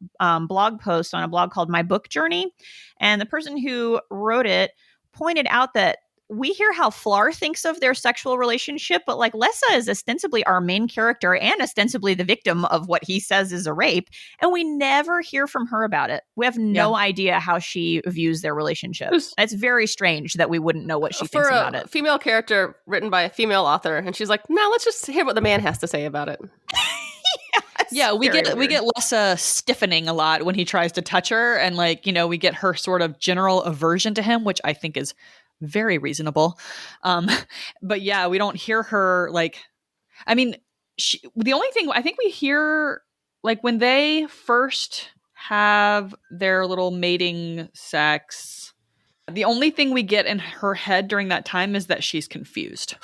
[SPEAKER 1] blog post on a blog called My Book Journey. And the person who wrote it pointed out that we hear how Flar thinks of their sexual relationship, but like Lessa is ostensibly our main character and ostensibly the victim of what he says is a rape. And we never hear from her about it. We have no idea how she views their relationship. It's very strange that we wouldn't know what she thinks about it.
[SPEAKER 2] For a female character written by a female author, and she's like, no, let's just hear what the man has to say about it.
[SPEAKER 3] We get Lessa stiffening a lot when he tries to touch her, and like, you know, we get her sort of general aversion to him, which I think is very reasonable. But yeah, we don't hear her like, I mean, the only thing I think we hear, like when they first have their little mating sex, the only thing we get in her head during that time is that she's confused.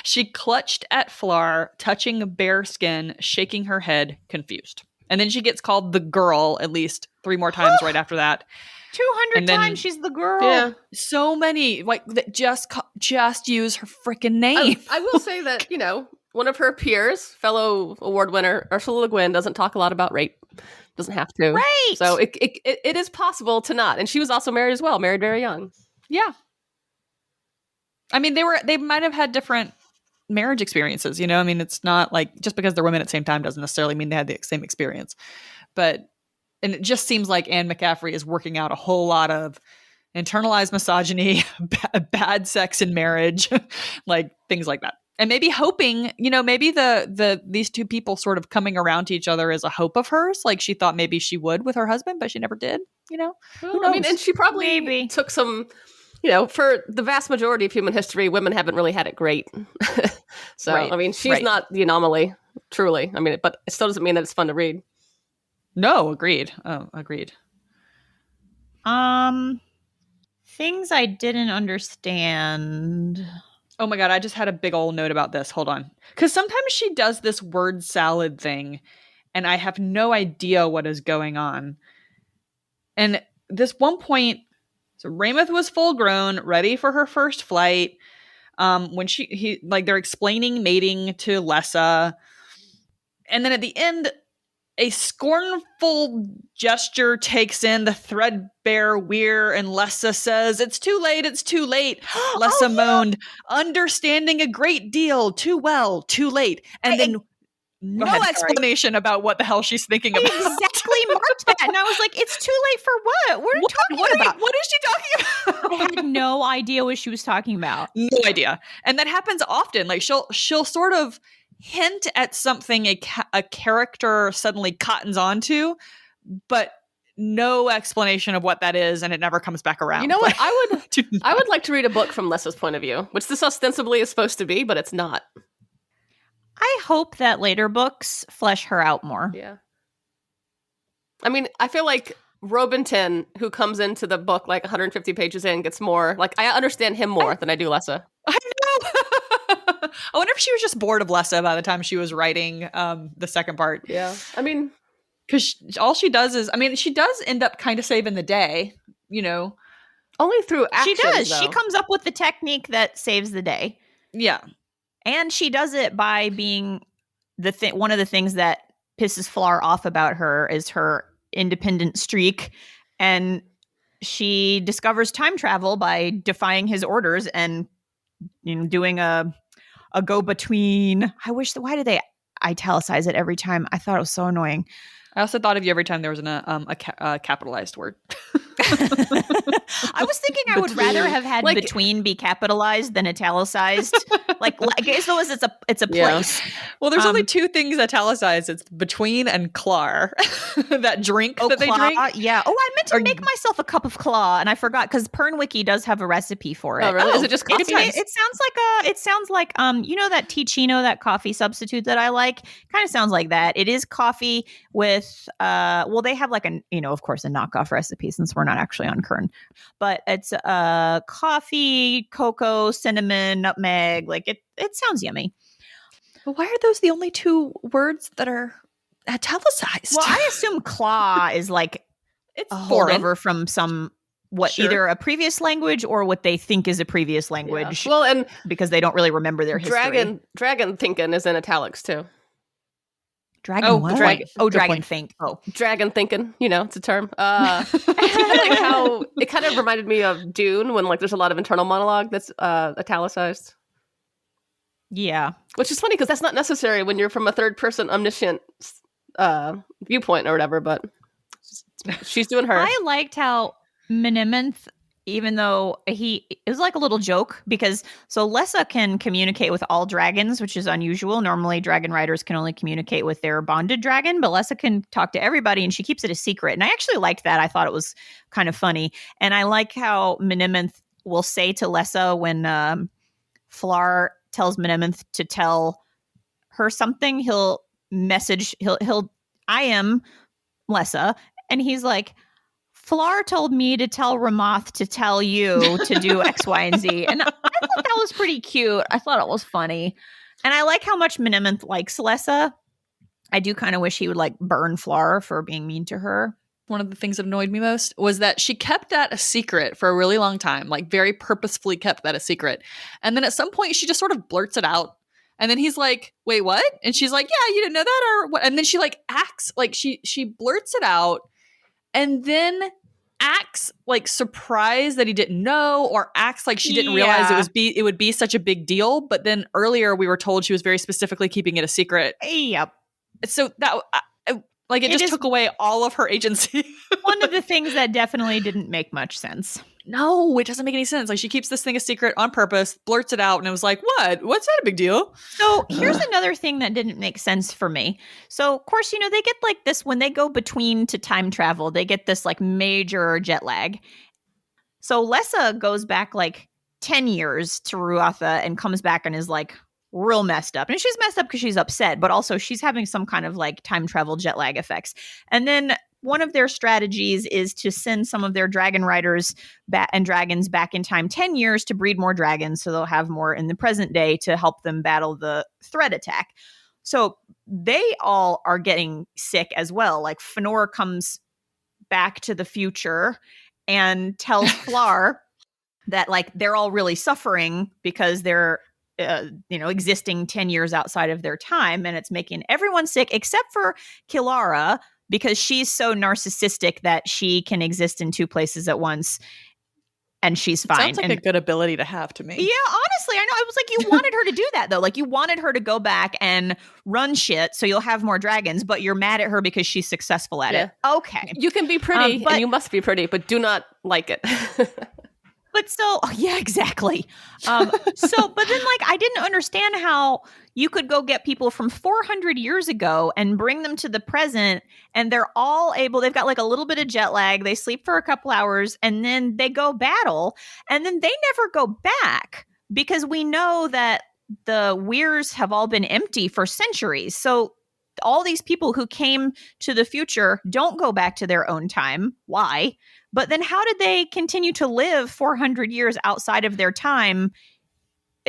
[SPEAKER 3] She clutched at Flar, touching bare skin, shaking her head, confused. And then she gets called the girl at least 3 more times right after that.
[SPEAKER 1] 200 times she's the girl.
[SPEAKER 3] Yeah. So many, like, that just use her freaking name.
[SPEAKER 2] I will say that, you know, one of her peers, fellow award winner Ursula Le Guin, doesn't talk a lot about rape. Doesn't have to.
[SPEAKER 1] Right.
[SPEAKER 2] So it is possible to not. And she was also married as well, married very young.
[SPEAKER 3] Yeah. I mean, they might have had different marriage experiences, you know? I mean, it's not like just because they're women at the same time doesn't necessarily mean they had the same experience. And it just seems like Anne McCaffrey is working out a whole lot of internalized misogyny, bad sex in marriage, like things like that. And maybe hoping, you know, maybe these two people sort of coming around to each other is a hope of hers. Like she thought maybe she would with her husband, but she never did, you know?
[SPEAKER 2] Well, I mean, and she probably took some, you know, for the vast majority of human history, women haven't really had it great. So, I mean, she's not the anomaly, truly. I mean, but it still doesn't mean that it's fun to read.
[SPEAKER 3] No, agreed. Oh, agreed.
[SPEAKER 1] Things I didn't understand.
[SPEAKER 3] Oh my God, I just had a big old note about this. Hold on. Because sometimes she does this word salad thing, and I have no idea what is going on. And this one point, so Raymond was full grown, ready for her first flight. When they're explaining mating to Lessa. And then at the end, a scornful gesture takes in the threadbare weir, and Lessa says, it's too late, it's too late. Lessa moaned, understanding a great deal, too well, too late. And then no explanation about what the hell she's thinking about.
[SPEAKER 1] I exactly marked that, and I was like, it's too late for what? What are you talking about?
[SPEAKER 3] What is she talking about?
[SPEAKER 1] I had no idea what she was talking about.
[SPEAKER 3] No idea. And that happens often. Like she'll sort of hint at something a character suddenly cottons onto, but no explanation of what that is, and it never comes back around.
[SPEAKER 2] You know what? I would like to read a book from Lessa's point of view, which this ostensibly is supposed to be, but it's not.
[SPEAKER 1] I hope that later books flesh her out more.
[SPEAKER 2] Yeah. I mean, I feel like Robinson, who comes into the book like 150 pages in, gets more, like, I understand him more than I do Lessa.
[SPEAKER 3] I know. I wonder if she was just bored of Lessa by the time she was writing the second part.
[SPEAKER 2] Yeah. I mean,
[SPEAKER 3] because all she does is, I mean, she does end up kind of saving the day, you know.
[SPEAKER 2] Only through action,
[SPEAKER 1] she does.
[SPEAKER 2] though.
[SPEAKER 1] She comes up with the technique that saves the day.
[SPEAKER 3] Yeah.
[SPEAKER 1] And she does it by being one of the things that pisses Flar off about her is her independent streak. And she discovers time travel by defying his orders and doing a go-between. Why do they italicize it every time? I thought it was so annoying.
[SPEAKER 3] I also thought of you every time there was a capitalized word.
[SPEAKER 1] I was thinking I would rather have had between be capitalized than italicized. I guess it's a place.
[SPEAKER 3] Well, there's only two things italicized. It's between and clar. That drink that they drink.
[SPEAKER 1] Yeah. Oh, I meant to make myself a cup of claw, and I forgot because Pernwiki does have a recipe for it.
[SPEAKER 2] Oh, really? Is it just coffee?
[SPEAKER 1] It sounds like that Ticino, that coffee substitute that I like. Kind of sounds like that. It is coffee with they have of course a knockoff recipe since we're not actually on Kern, but it's coffee, cocoa, cinnamon, nutmeg. It sounds yummy.
[SPEAKER 3] But why are those the only two words that are italicized?
[SPEAKER 1] Well, I assume claw is it's a holdover from either a previous language or what they think is a previous language.
[SPEAKER 2] Yeah. Well, and
[SPEAKER 1] because they don't really remember their history.
[SPEAKER 2] Dragon thinking is in italics too.
[SPEAKER 1] Dragon what? Dragon think.
[SPEAKER 2] Oh, dragon thinking. It's a term. How it kind of reminded me of Dune when there's a lot of internal monologue that's italicized.
[SPEAKER 1] Yeah,
[SPEAKER 2] which is funny because that's not necessary when you're from a third person omniscient viewpoint or whatever. But she's doing her.
[SPEAKER 1] I liked how Mnemonth, even though it was like a little joke because Lessa can communicate with all dragons, which is unusual. Normally dragon riders can only communicate with their bonded dragon, but Lessa can talk to everybody and she keeps it a secret. And I actually liked that. I thought it was kind of funny. And I like how Mnemonth will say to Lessa when Flar tells Mnemonth to tell her something, he'll I am Lessa. And he's like, Flar told me to tell Ramoth to tell you to do X, Y, and Z. And I thought that was pretty cute. I thought it was funny. And I like how much Mnemonth likes Lessa. I do kind of wish he would burn Flar for being mean to her.
[SPEAKER 3] One of the things that annoyed me most was that she kept that a secret for a really long time, very purposefully kept that a secret. And then at some point she just sort of blurts it out. And then he's like, wait, what? And she's like, yeah, you didn't know that or what? And then she acts she blurts it out. And then acts surprised that he didn't know, or acts like she didn't realize it would be such a big deal. But then earlier we were told she was very specifically keeping it a secret.
[SPEAKER 1] Yep.
[SPEAKER 3] So that it just took away all of her agency.
[SPEAKER 1] One of the things that definitely didn't make much sense.
[SPEAKER 3] No, it doesn't make any sense. She keeps this thing a secret on purpose, blurts it out, and it was like, what? What's that a big deal?
[SPEAKER 1] So here's another thing that didn't make sense for me. So, of course, they get this when they go between to time travel, they get this major jet lag. So Lessa goes back 10 years to Ruatha and comes back and is real messed up. And she's messed up because she's upset, but also she's having some kind of time travel jet lag effects. And then one of their strategies is to send some of their dragon riders and dragons back in time 10 years to breed more dragons so they'll have more in the present day to help them battle the threat attack. So they all are getting sick as well. Fëanor comes back to the future and tells Flar that they're all really suffering because they're existing 10 years outside of their time, and it's making everyone sick except for Kilara, because she's so narcissistic that she can exist in two places at once and she's fine.
[SPEAKER 3] Sounds like a good ability to have to me.
[SPEAKER 1] Yeah, honestly, I know. I was you wanted her to do that though. You wanted her to go back and run shit so you'll have more dragons, but you're mad at her because she's successful at it. Okay.
[SPEAKER 2] You can be pretty and you must be pretty, but do not like it.
[SPEAKER 1] But still, yeah, exactly. But then I didn't understand how you could go get people from 400 years ago and bring them to the present, and they've got a little bit of jet lag, they sleep for a couple hours, and then they go battle, and then they never go back because we know that the weirs have all been empty for centuries. So all these people who came to the future don't go back to their own time. Why? But then how did they continue to live 400 years outside of their time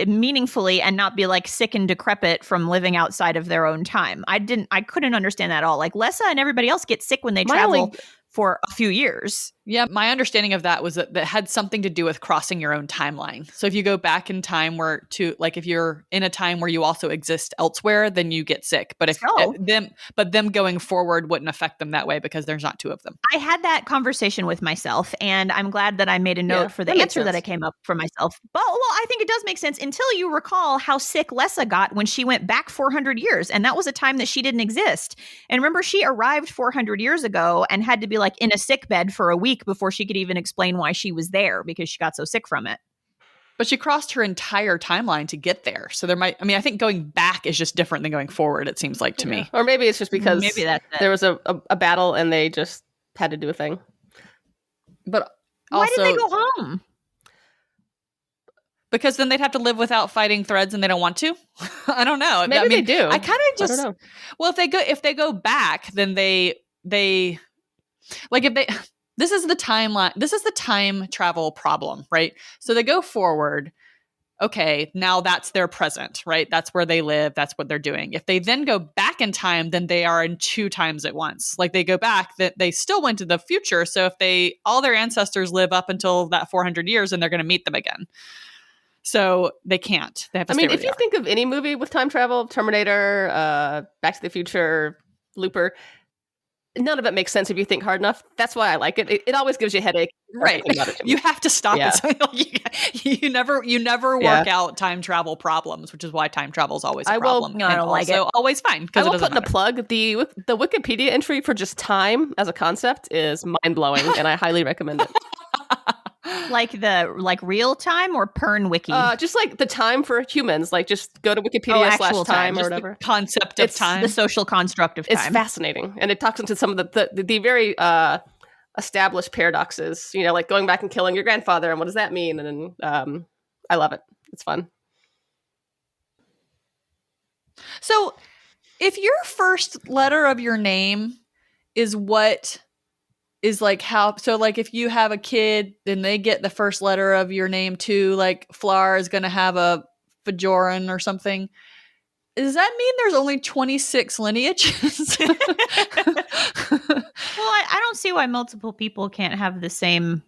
[SPEAKER 1] meaningfully and not be sick and decrepit from living outside of their own time? I couldn't understand that at all. Lessa and everybody else get sick when they travel for a few years.
[SPEAKER 3] Yeah, my understanding of that was that had something to do with crossing your own timeline. So if you go back in time if you're in a time where you also exist elsewhere, then you get sick. But them going forward wouldn't affect them that way because there's not two of them.
[SPEAKER 1] I had that conversation with myself, and I'm glad that I made a note for the answer that I came up for myself. But I think it does make sense until you recall how sick Lessa got when she went back 400 years, and that was a time that she didn't exist. And remember, she arrived 400 years ago and had to be like in a sick bed for a week before she could even explain why she was there because she got so sick from it.
[SPEAKER 3] But she crossed her entire timeline to get there. So I think going back is just different than going forward, it seems like to me.
[SPEAKER 2] Or maybe it's just because there was a battle and they just had to do a thing.
[SPEAKER 3] But
[SPEAKER 1] why did they go home?
[SPEAKER 3] Because then they'd have to live without fighting threads and they don't want to. I don't know.
[SPEAKER 2] Maybe they do.
[SPEAKER 3] I kind of just,
[SPEAKER 2] I don't know.
[SPEAKER 3] Well, if they go back, then they like if they, this is the timeline. This is the time travel problem, right? So they go forward. Okay, now that's their present, right? That's where they live. That's what they're doing. If they then go back in time, then they are in two times at once. Like they go back, that they still went to the future. So if all their ancestors live up until that 400 years, and they're going to meet them again. So they can't. They have to stay where
[SPEAKER 2] if you think of any movie with time travel, Terminator, Back to the Future, Looper, none of it makes sense if you think hard enough. That's why I like it. It always gives you a headache.
[SPEAKER 3] Right. You have to stop it. You never work out time travel problems, which is why time travel is always a problem.
[SPEAKER 1] I don't like it.
[SPEAKER 3] Always fine.
[SPEAKER 2] I will put in a plug. The Wikipedia entry for just time as a concept is mind-blowing, and I highly recommend it.
[SPEAKER 1] Like real time or Pern Wiki?
[SPEAKER 2] Just like the time for humans. Like just go to Wikipedia /time or whatever.
[SPEAKER 3] The concept of time.
[SPEAKER 1] The social construct of time.
[SPEAKER 2] It's fascinating. And it talks into some of the very established paradoxes, like going back and killing your grandfather and what does that mean? And I love it. It's fun.
[SPEAKER 3] So if your first letter of your name is what is like how, so like if you have a kid, then they get the first letter of your name too, like Flar is going to have a Fajoran or something. Does that mean there's only 26 lineages?
[SPEAKER 1] Well, I don't see why multiple people can't have the same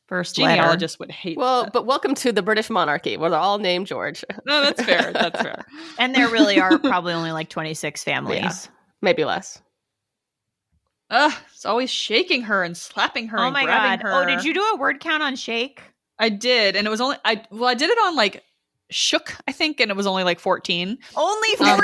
[SPEAKER 1] first letter.
[SPEAKER 3] Genealogists would hate that.
[SPEAKER 2] But welcome to the British monarchy where they're all named George.
[SPEAKER 3] No, that's fair. That's fair.
[SPEAKER 1] And there really are probably only like 26 families.
[SPEAKER 2] Yeah, maybe less.
[SPEAKER 3] It's always shaking her and slapping her and
[SPEAKER 1] God.
[SPEAKER 3] grabbing her.
[SPEAKER 1] Oh, did you do a word count on shake?
[SPEAKER 3] I did, and it was only I did it on like shook, I think, and it was only like 14.
[SPEAKER 1] Only 14?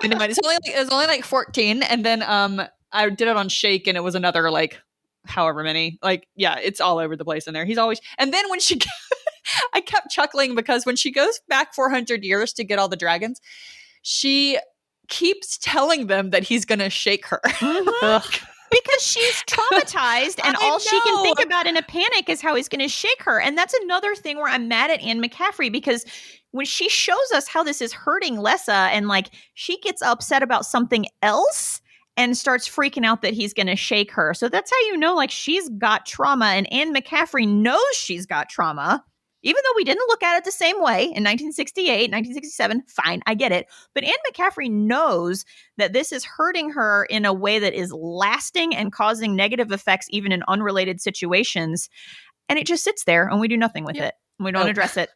[SPEAKER 3] It was only like 14, and then I did it on shake, and it was another like however many. Like, yeah, it's all over the place in there. He's always, and then when she I kept chuckling because when she goes back 400 years to get all the dragons, she keeps telling them that he's gonna shake her.
[SPEAKER 1] Mm-hmm. Because she's traumatized and all she can think about in a panic is how he's going to shake her. And that's another thing where I'm mad at Anne McCaffrey, because when she shows us how this is hurting Lessa and like she gets upset about something else and starts freaking out that he's going to shake her. So that's how you know like she's got trauma, and Anne McCaffrey knows she's got trauma. Even though we didn't look at it the same way in 1968, 1967, fine, I get it. But Anne McCaffrey knows that this is hurting her in a way that is lasting and causing negative effects even in unrelated situations. And it just sits there and we do nothing with it. And we don't address it.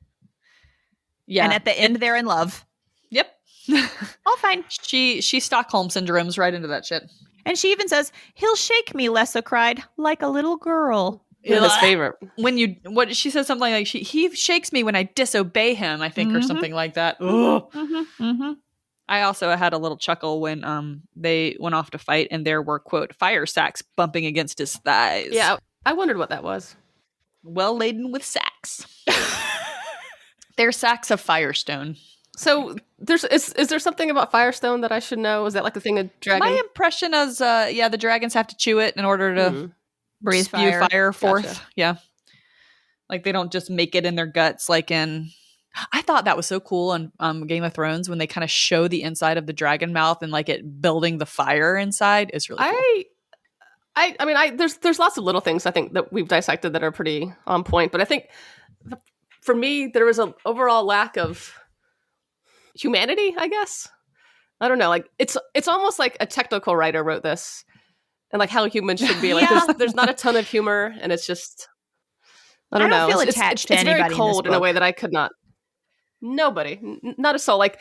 [SPEAKER 3] Yeah.
[SPEAKER 1] And at the end, they're in love.
[SPEAKER 3] Yep.
[SPEAKER 1] All fine.
[SPEAKER 3] She Stockholm syndromes right into that shit.
[SPEAKER 1] And she even says, "He'll shake me," Lessa cried, "like a little girl."
[SPEAKER 2] His favorite.
[SPEAKER 3] What she says something like he shakes me when I disobey him, I think, or something like that.
[SPEAKER 1] Mm-hmm, mm-hmm.
[SPEAKER 3] I also had a little chuckle when they went off to fight and there were, quote, fire sacks bumping against his thighs.
[SPEAKER 2] Yeah, I wondered what that was.
[SPEAKER 3] Well laden with sacks. They're sacks of firestone.
[SPEAKER 2] So is there something about firestone that I should know? Is that like a thing of dragon?
[SPEAKER 3] My impression is the dragons have to chew it in order to
[SPEAKER 1] breathe
[SPEAKER 3] fire forth.
[SPEAKER 2] Gotcha.
[SPEAKER 3] Yeah. Like they don't just make it in their guts like in I thought that was so cool on Game of Thrones when they kind of show the inside of the dragon mouth and like it building the fire inside is really cool.
[SPEAKER 2] I mean there's lots of little things I think that we've dissected that are pretty on point, but I think for me there was an overall lack of humanity, I guess. I don't know, like it's almost like a technical writer wrote this and like how humans should be. Like
[SPEAKER 1] Yeah.
[SPEAKER 2] there's not a ton of humor, and it's just I don't know.
[SPEAKER 1] feel
[SPEAKER 2] It's
[SPEAKER 1] attached to
[SPEAKER 2] it's very
[SPEAKER 1] anybody in this
[SPEAKER 2] cold in a
[SPEAKER 1] book.
[SPEAKER 2] way that I could not. Nobody, not a soul. Like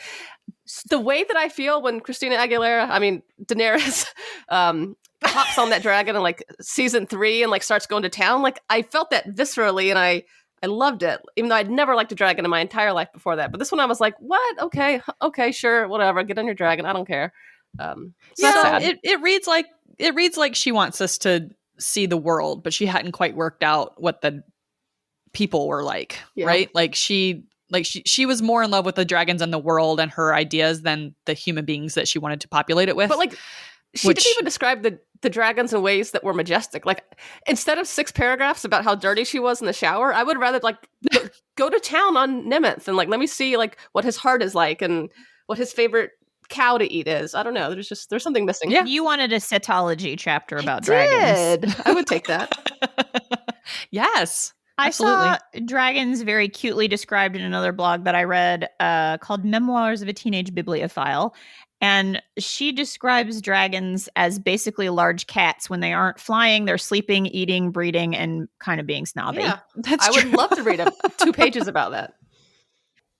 [SPEAKER 2] the way that I feel when Christina Aguilera, I mean Daenerys, hops on that dragon in like season 3 and like starts going to town. Like I felt that viscerally, and I loved it, even though I'd never liked a dragon in my entire life before that. But this one, I was like, what? Okay, sure, whatever. Get on your dragon. I don't care. So that's sad.
[SPEAKER 3] it reads like she wants us to see the world, but she hadn't quite worked out what the people were like, right? Like she was more in love with the dragons and the world and her ideas than the human beings that she wanted to populate it with.
[SPEAKER 2] But like she didn't even describe the dragons in ways that were majestic. Like instead of 6 paragraphs about how dirty she was in the shower, I would rather like go to town on Nemeth and like let me see like what his heart is like and what his favorite cow to eat is. I don't know. There's something missing.
[SPEAKER 1] Yeah. You wanted a cetology chapter about dragons.
[SPEAKER 2] I would take that.
[SPEAKER 3] Yes.
[SPEAKER 1] Absolutely.
[SPEAKER 3] Absolutely.
[SPEAKER 1] I saw dragons very cutely described in another blog that I read called Memoirs of a Teenage Bibliophile. And she describes dragons as basically large cats. When they aren't flying, they're sleeping, eating, breeding, and kind of being snobby.
[SPEAKER 2] Yeah,
[SPEAKER 3] That's
[SPEAKER 2] I
[SPEAKER 3] true.
[SPEAKER 2] would love to read 2 pages about that.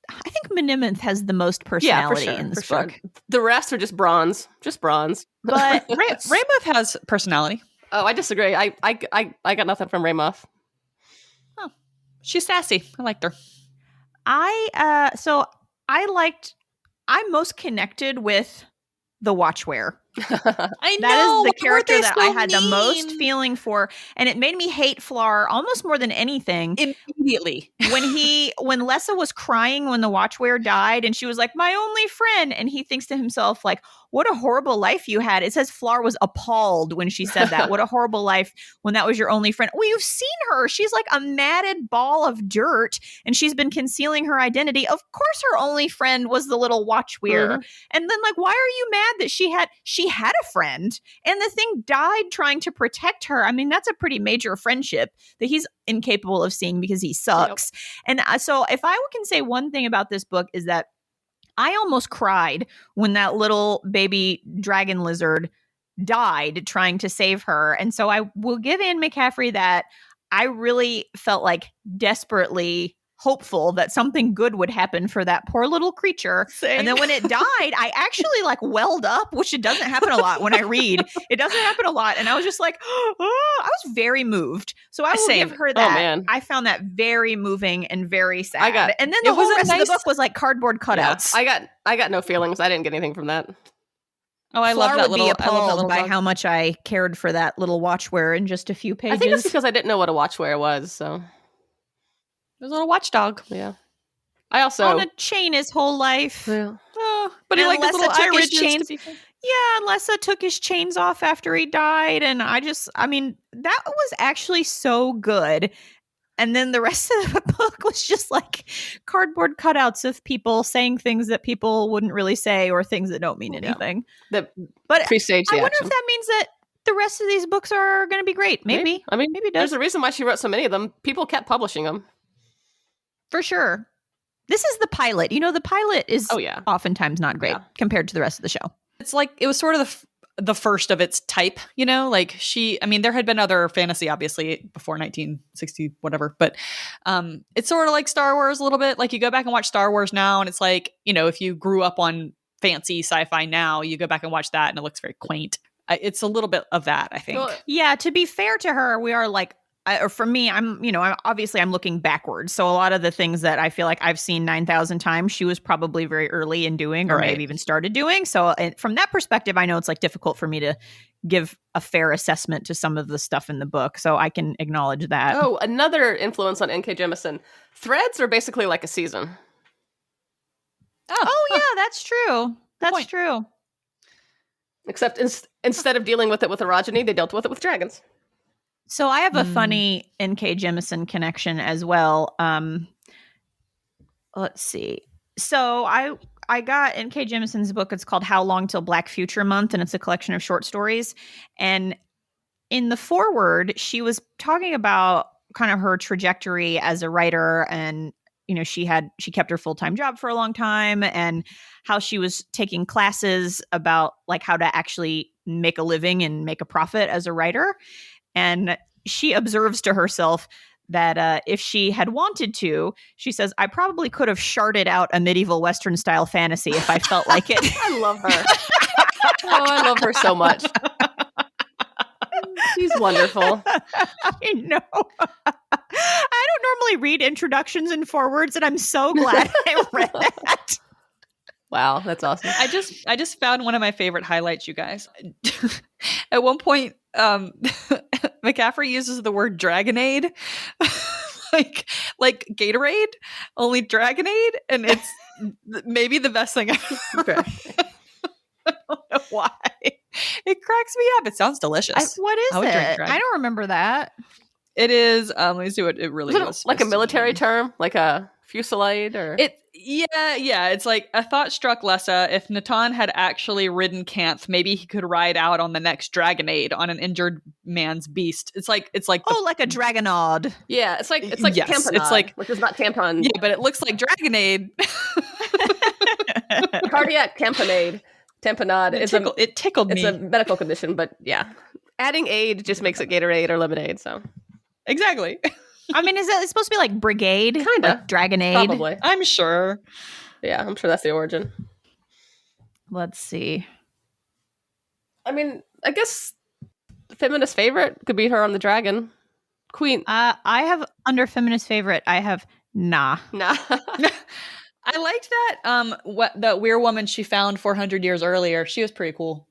[SPEAKER 1] I think Menemonth has the most personality in this book.
[SPEAKER 2] Sure. The rest are just bronze.
[SPEAKER 1] But
[SPEAKER 3] Raymouth has personality.
[SPEAKER 2] Oh, I disagree. I got nothing from Raymoth.
[SPEAKER 3] Oh, she's sassy. I liked her.
[SPEAKER 1] I'm most connected with the Watchwear.
[SPEAKER 3] I know.
[SPEAKER 1] That is the
[SPEAKER 3] Weren't
[SPEAKER 1] character
[SPEAKER 3] they
[SPEAKER 1] that
[SPEAKER 3] so
[SPEAKER 1] I had the
[SPEAKER 3] mean?
[SPEAKER 1] most feeling for, and it made me hate Flar almost more than anything.
[SPEAKER 3] Immediately.
[SPEAKER 1] When Lessa was crying when the Watchwear died, and she was like, "My only friend," and he thinks to himself, like, "What a horrible life you had." It says Flar was appalled when she said that. What a horrible life when that was your only friend. Well, you've seen her. She's like a matted ball of dirt, and she's been concealing her identity. Of course, her only friend was the little Watchwear.
[SPEAKER 2] Mhm.
[SPEAKER 1] And then, like, why are you mad that she had a friend and the thing died trying to protect her? I mean, that's a pretty major friendship that he's incapable of seeing because he sucks. Yep. And so if I can say one thing about this book is that I almost cried when that little baby dragon lizard died trying to save her. And so I will give Anne McCaffrey that I really felt like desperately hopeful that something good would happen for that poor little creature.
[SPEAKER 3] Same.
[SPEAKER 1] And then when it died, I actually like welled up, which it doesn't happen a lot when I read. It doesn't happen a lot. And I was just like, oh, I was very moved. So I will give her that.
[SPEAKER 2] Oh, man.
[SPEAKER 1] I found that very moving and very sad. And then
[SPEAKER 3] it
[SPEAKER 1] the whole
[SPEAKER 3] was a
[SPEAKER 1] rest of
[SPEAKER 3] nice-
[SPEAKER 1] the book was like cardboard cutouts.
[SPEAKER 2] Yeah, I got no feelings. I didn't get anything from that.
[SPEAKER 3] Oh, I love that
[SPEAKER 1] would
[SPEAKER 3] little.
[SPEAKER 1] be
[SPEAKER 3] I love that
[SPEAKER 1] appalled
[SPEAKER 3] little
[SPEAKER 1] by
[SPEAKER 3] dog.
[SPEAKER 1] how much I cared for that little Watchwear in just a few pages.
[SPEAKER 2] I think it's because I didn't know what a Watchwear was. So
[SPEAKER 3] There's a little watchdog.
[SPEAKER 2] yeah. I also
[SPEAKER 1] on a chain his whole life.
[SPEAKER 2] Yeah.
[SPEAKER 3] Oh, but he
[SPEAKER 1] And
[SPEAKER 3] liked his little
[SPEAKER 1] Lessa took his
[SPEAKER 3] Irish
[SPEAKER 1] chains. Yeah, Lessa took his chains off after he died. And I mean, that was actually so good. And then the rest of the book was just like cardboard cutouts of people saying things that people wouldn't really say or things that don't mean anything.
[SPEAKER 2] That
[SPEAKER 1] But
[SPEAKER 2] presage the
[SPEAKER 1] I wonder
[SPEAKER 2] action.
[SPEAKER 1] if that means that the rest of these books are going to be great. Maybe.
[SPEAKER 2] I mean,
[SPEAKER 1] maybe it does.
[SPEAKER 2] there's a reason why she wrote so many of them. People kept publishing them.
[SPEAKER 1] For sure. This is the pilot. You know, the pilot is oftentimes not great compared to the rest of the show.
[SPEAKER 3] It's like it was sort of the first of its type, you know, like there had been other fantasy obviously before 1960 whatever, but it's sort of like Star Wars a little bit. Like you go back and watch Star Wars now and it's like, you know, if you grew up on fancy sci-fi now, you go back and watch that and it looks very quaint. It's a little bit of that, I think.
[SPEAKER 2] Well,
[SPEAKER 1] yeah, to be fair to her, we are like, or for me, I'm looking backwards. So a lot of the things that I feel like I've seen 9,000 times, she was probably very early in doing, or maybe even started doing. So from that perspective, I know it's like difficult for me to give a fair assessment to some of the stuff in the book. So I can acknowledge that.
[SPEAKER 2] Oh, another influence on N.K. Jemisin. Threads are basically like a season.
[SPEAKER 1] Oh yeah, that's true. That's true.
[SPEAKER 2] Except instead of dealing with it with erogyny, they dealt with it with dragons.
[SPEAKER 1] So I have a funny N.K. Jemisin connection as well. Let's see. So I got N.K. Jemisin's book. It's called How Long Till Black Future Month, and it's a collection of short stories. And in the foreword, she was talking about kind of her trajectory as a writer and she kept her full-time job for a long time, and how she was taking classes about like how to actually make a living and make a profit as a writer. And she observes to herself that if she had wanted to, she says, I probably could have sharted out a medieval Western style fantasy if I felt like it.
[SPEAKER 2] I love her. Oh, I love her so much. She's wonderful.
[SPEAKER 1] I know. I don't normally read introductions and forewords, and I'm so glad I read that.
[SPEAKER 2] Wow, that's awesome.
[SPEAKER 3] I just found one of my favorite highlights, you guys. At one point, McCaffrey uses the word Dragonade, like Gatorade, only Dragonade, and it's maybe the best thing I've ever read. I don't know why. It cracks me up. It sounds delicious.
[SPEAKER 1] What is it? I don't remember that.
[SPEAKER 3] It is. Let me see what it really was.
[SPEAKER 2] Like a military term, like a fusillade, or
[SPEAKER 3] yeah. It's like a thought struck Lessa. If Natan had actually ridden Canth, maybe he could ride out on the next Dragonade on an injured man's beast. It's like
[SPEAKER 1] like a Dragonade.
[SPEAKER 2] Yeah, it's like yes, tamponade,
[SPEAKER 3] it's like,
[SPEAKER 2] which is not tampon.
[SPEAKER 3] Yeah, but it looks like Dragonade.
[SPEAKER 2] Cardiac tamponade. Tamponade.
[SPEAKER 3] It tickled me.
[SPEAKER 2] It's a medical condition, but yeah, adding aid just makes it Gatorade or lemonade. So
[SPEAKER 3] exactly.
[SPEAKER 1] I mean, it's supposed to be like Brigade?
[SPEAKER 2] Kind of.
[SPEAKER 1] Like Dragonade?
[SPEAKER 2] Probably.
[SPEAKER 3] I'm sure.
[SPEAKER 2] Yeah, I'm sure that's the origin.
[SPEAKER 1] Let's see.
[SPEAKER 2] I mean, I guess feminist favorite could be her on the dragon. Queen.
[SPEAKER 1] I have under feminist favorite, I have nah.
[SPEAKER 3] I liked that that weird woman she found 400 years earlier. She was pretty cool.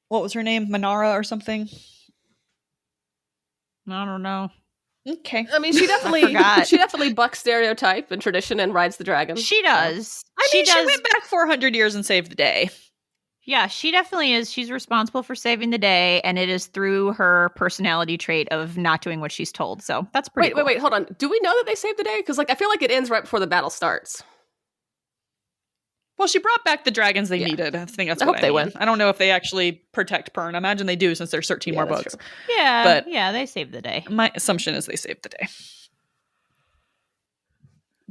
[SPEAKER 3] What was her name? Manara or something?
[SPEAKER 1] I don't know.
[SPEAKER 3] Okay.
[SPEAKER 2] I mean, she definitely bucks stereotype and tradition and rides the dragon.
[SPEAKER 1] She does.
[SPEAKER 3] She went back 400 years and saved the day.
[SPEAKER 1] Yeah, she definitely is. She's responsible for saving the day, and it is through her personality trait of not doing what she's told. So that's pretty cool.
[SPEAKER 2] Wait, hold on. Do we know that they saved the day? Because I feel like it ends right before the battle starts.
[SPEAKER 3] Well, she brought back the dragons they needed. I think that's what I hope they win. I don't know if they actually protect Pern. I imagine they do since there's 13 more books.
[SPEAKER 1] True. Yeah, but they saved the day.
[SPEAKER 3] My assumption is they saved the day.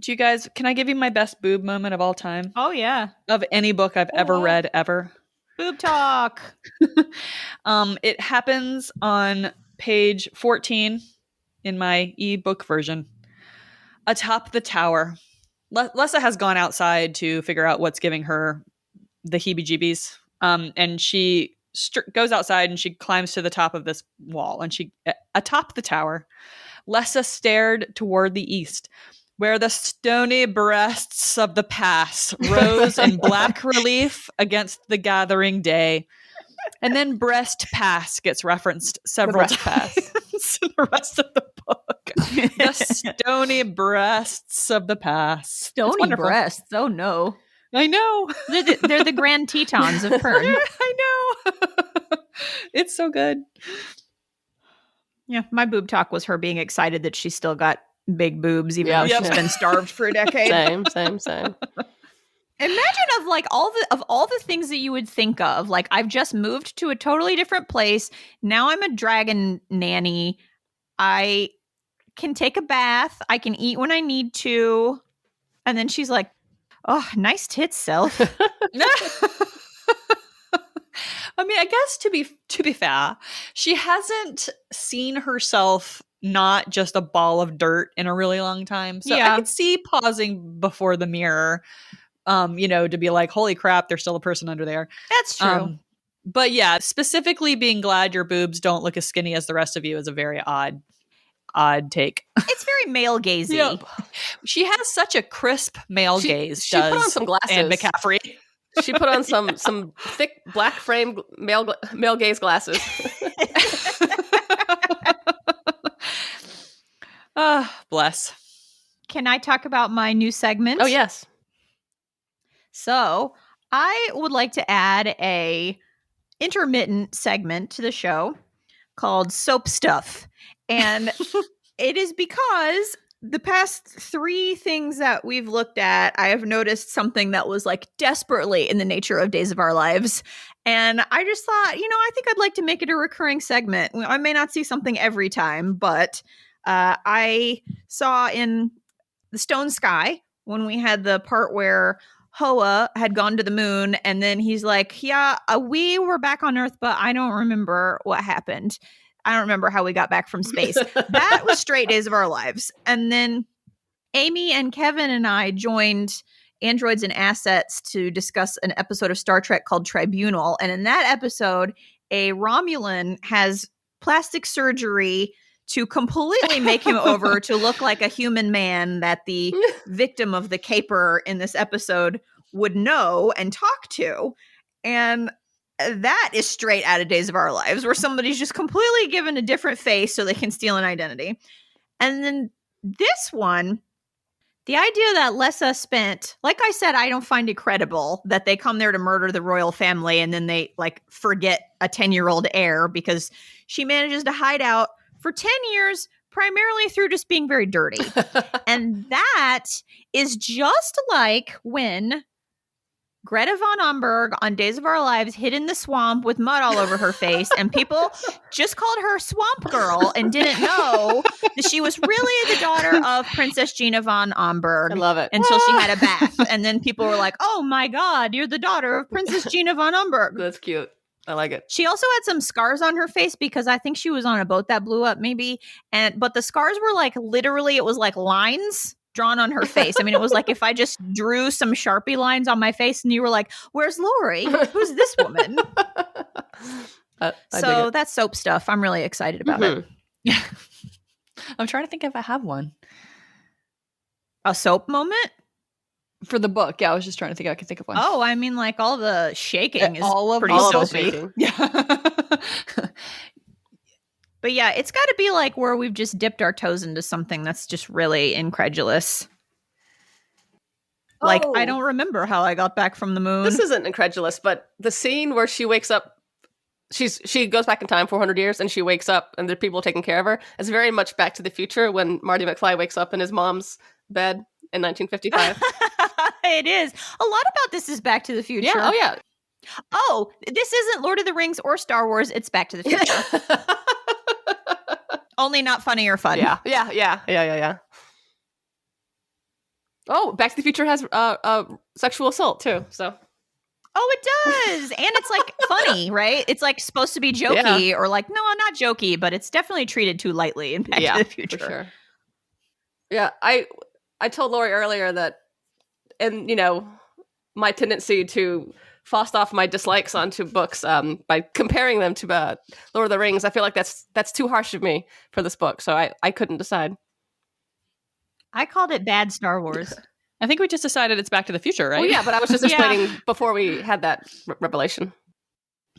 [SPEAKER 3] Do you guys, can I give you my best boob moment of all time?
[SPEAKER 1] Oh, yeah.
[SPEAKER 3] Of any book I've ever read, ever.
[SPEAKER 1] Boob talk.
[SPEAKER 3] It happens on page 14 in my ebook version. Atop the tower. Lessa has gone outside to figure out what's giving her the heebie-jeebies. And she goes outside and she climbs to the top of this wall. And atop the tower, Lessa stared toward the east, where the stony breasts of the pass rose in black relief against the gathering day. And then breast pass gets referenced several times in the rest of the book. The stony breasts of the pass.
[SPEAKER 1] Stony breasts? Oh, no.
[SPEAKER 3] I know.
[SPEAKER 1] They're the Grand Tetons of Pern.
[SPEAKER 3] I know. It's so good.
[SPEAKER 1] Yeah, my boob talk was her being excited that she still got big boobs, even though she's been starved for a decade.
[SPEAKER 2] Same.
[SPEAKER 1] Imagine of all the things that you would think of, like I've just moved to a totally different place. Now I'm a dragon nanny. I can take a bath. I can eat when I need to. And then she's like, "Oh, nice tits, self."
[SPEAKER 3] I mean, I guess to be fair, she hasn't seen herself not just a ball of dirt in a really long time. So I could see pausing before the mirror, to be like, holy crap, there's still a person under there.
[SPEAKER 1] That's true.
[SPEAKER 3] But yeah, specifically being glad your boobs don't look as skinny as the rest of you is a very odd take.
[SPEAKER 1] It's very male gazy.
[SPEAKER 3] Yeah. She has such a crisp male gaze.
[SPEAKER 2] She put on some glasses.
[SPEAKER 3] Anne McCaffrey.
[SPEAKER 2] She put on some thick black frame male gaze glasses.
[SPEAKER 3] Bless.
[SPEAKER 1] Can I talk about my new segment?
[SPEAKER 2] Oh, yes.
[SPEAKER 1] So I would like to add a intermittent segment to the show called Soap Stuff. And it is because the past 3 things that we've looked at, I have noticed something that was like desperately in the nature of Days of Our Lives. And I just thought, I think I'd like to make it a recurring segment. I may not see something every time, but I saw in the Stone Sky, when we had the part where Hoa had gone to the moon, and then he's like, yeah, we were back on Earth, but I don't remember what happened. I don't remember how we got back from space. That was straight Days of Our Lives. And then Amy and Kevin and I joined Androids and Assets to discuss an episode of Star Trek called Tribunal. And in that episode, a Romulan has plastic surgery to completely make him over to look like a human man that the victim of the caper in this episode would know and talk to. And that is straight out of Days of Our Lives, where somebody's just completely given a different face so they can steal an identity. And then this one, the idea that Lessa spent, like I said, I don't find it credible that they come there to murder the royal family and then they like forget a 10-year-old heir because she manages to hide out for 10 years, primarily through just being very dirty. And that is just like when Greta von Omberg on Days of Our Lives hid in the swamp with mud all over her face, and people just called her Swamp Girl and didn't know that she was really the daughter of Princess Gina von Omberg.
[SPEAKER 2] I love it.
[SPEAKER 1] Until she had a bath. And then people were like, oh my God, you're the daughter of Princess Gina von Omberg.
[SPEAKER 2] That's cute. I like it.
[SPEAKER 1] She also had some scars on her face because I think she was on a boat that blew up maybe. But the scars were like literally, it was like lines drawn on her face. I mean, it was like if I just drew some Sharpie lines on my face and you were like, where's Lori? Who's this woman? So that's soap stuff. I'm really excited about it.
[SPEAKER 3] Yeah. I'm trying to think if I have one.
[SPEAKER 1] A soap moment?
[SPEAKER 3] For the book. Yeah, I was just trying to think if I could think of one.
[SPEAKER 1] Oh, I mean, like all the shaking is pretty
[SPEAKER 2] all of
[SPEAKER 1] soapy.
[SPEAKER 2] shaking.
[SPEAKER 3] Yeah.
[SPEAKER 1] But yeah, it's got to be like where we've just dipped our toes into something that's just really incredulous. Like, I don't remember how I got back from the moon.
[SPEAKER 2] This isn't incredulous, but the scene where she wakes up, she goes back in time 400 years and she wakes up and there are people taking care of her. It's very much Back to the Future when Marty McFly wakes up in his mom's bed in 1955.
[SPEAKER 1] It is. A lot about this is Back to the Future.
[SPEAKER 2] Yeah. Oh, yeah.
[SPEAKER 1] Oh, this isn't Lord of the Rings or Star Wars. It's Back to the Future. Only not funny or fun.
[SPEAKER 2] Yeah. Oh, Back to the Future has sexual assault too. So.
[SPEAKER 1] Oh, it does. And it's like funny, right? It's like supposed to be jokey or like, no, not jokey, but it's definitely treated too lightly in Back to the Future.
[SPEAKER 2] For sure. Yeah, I told Lori earlier that, and my tendency to fast off my dislikes onto books by comparing them to Lord of the Rings, I feel like that's too harsh of me for this book, so I couldn't decide.
[SPEAKER 1] I called it bad Star Wars.
[SPEAKER 3] I think we just decided it's Back to the Future, right?
[SPEAKER 2] Well, yeah, but I was just explaining before we had that revelation.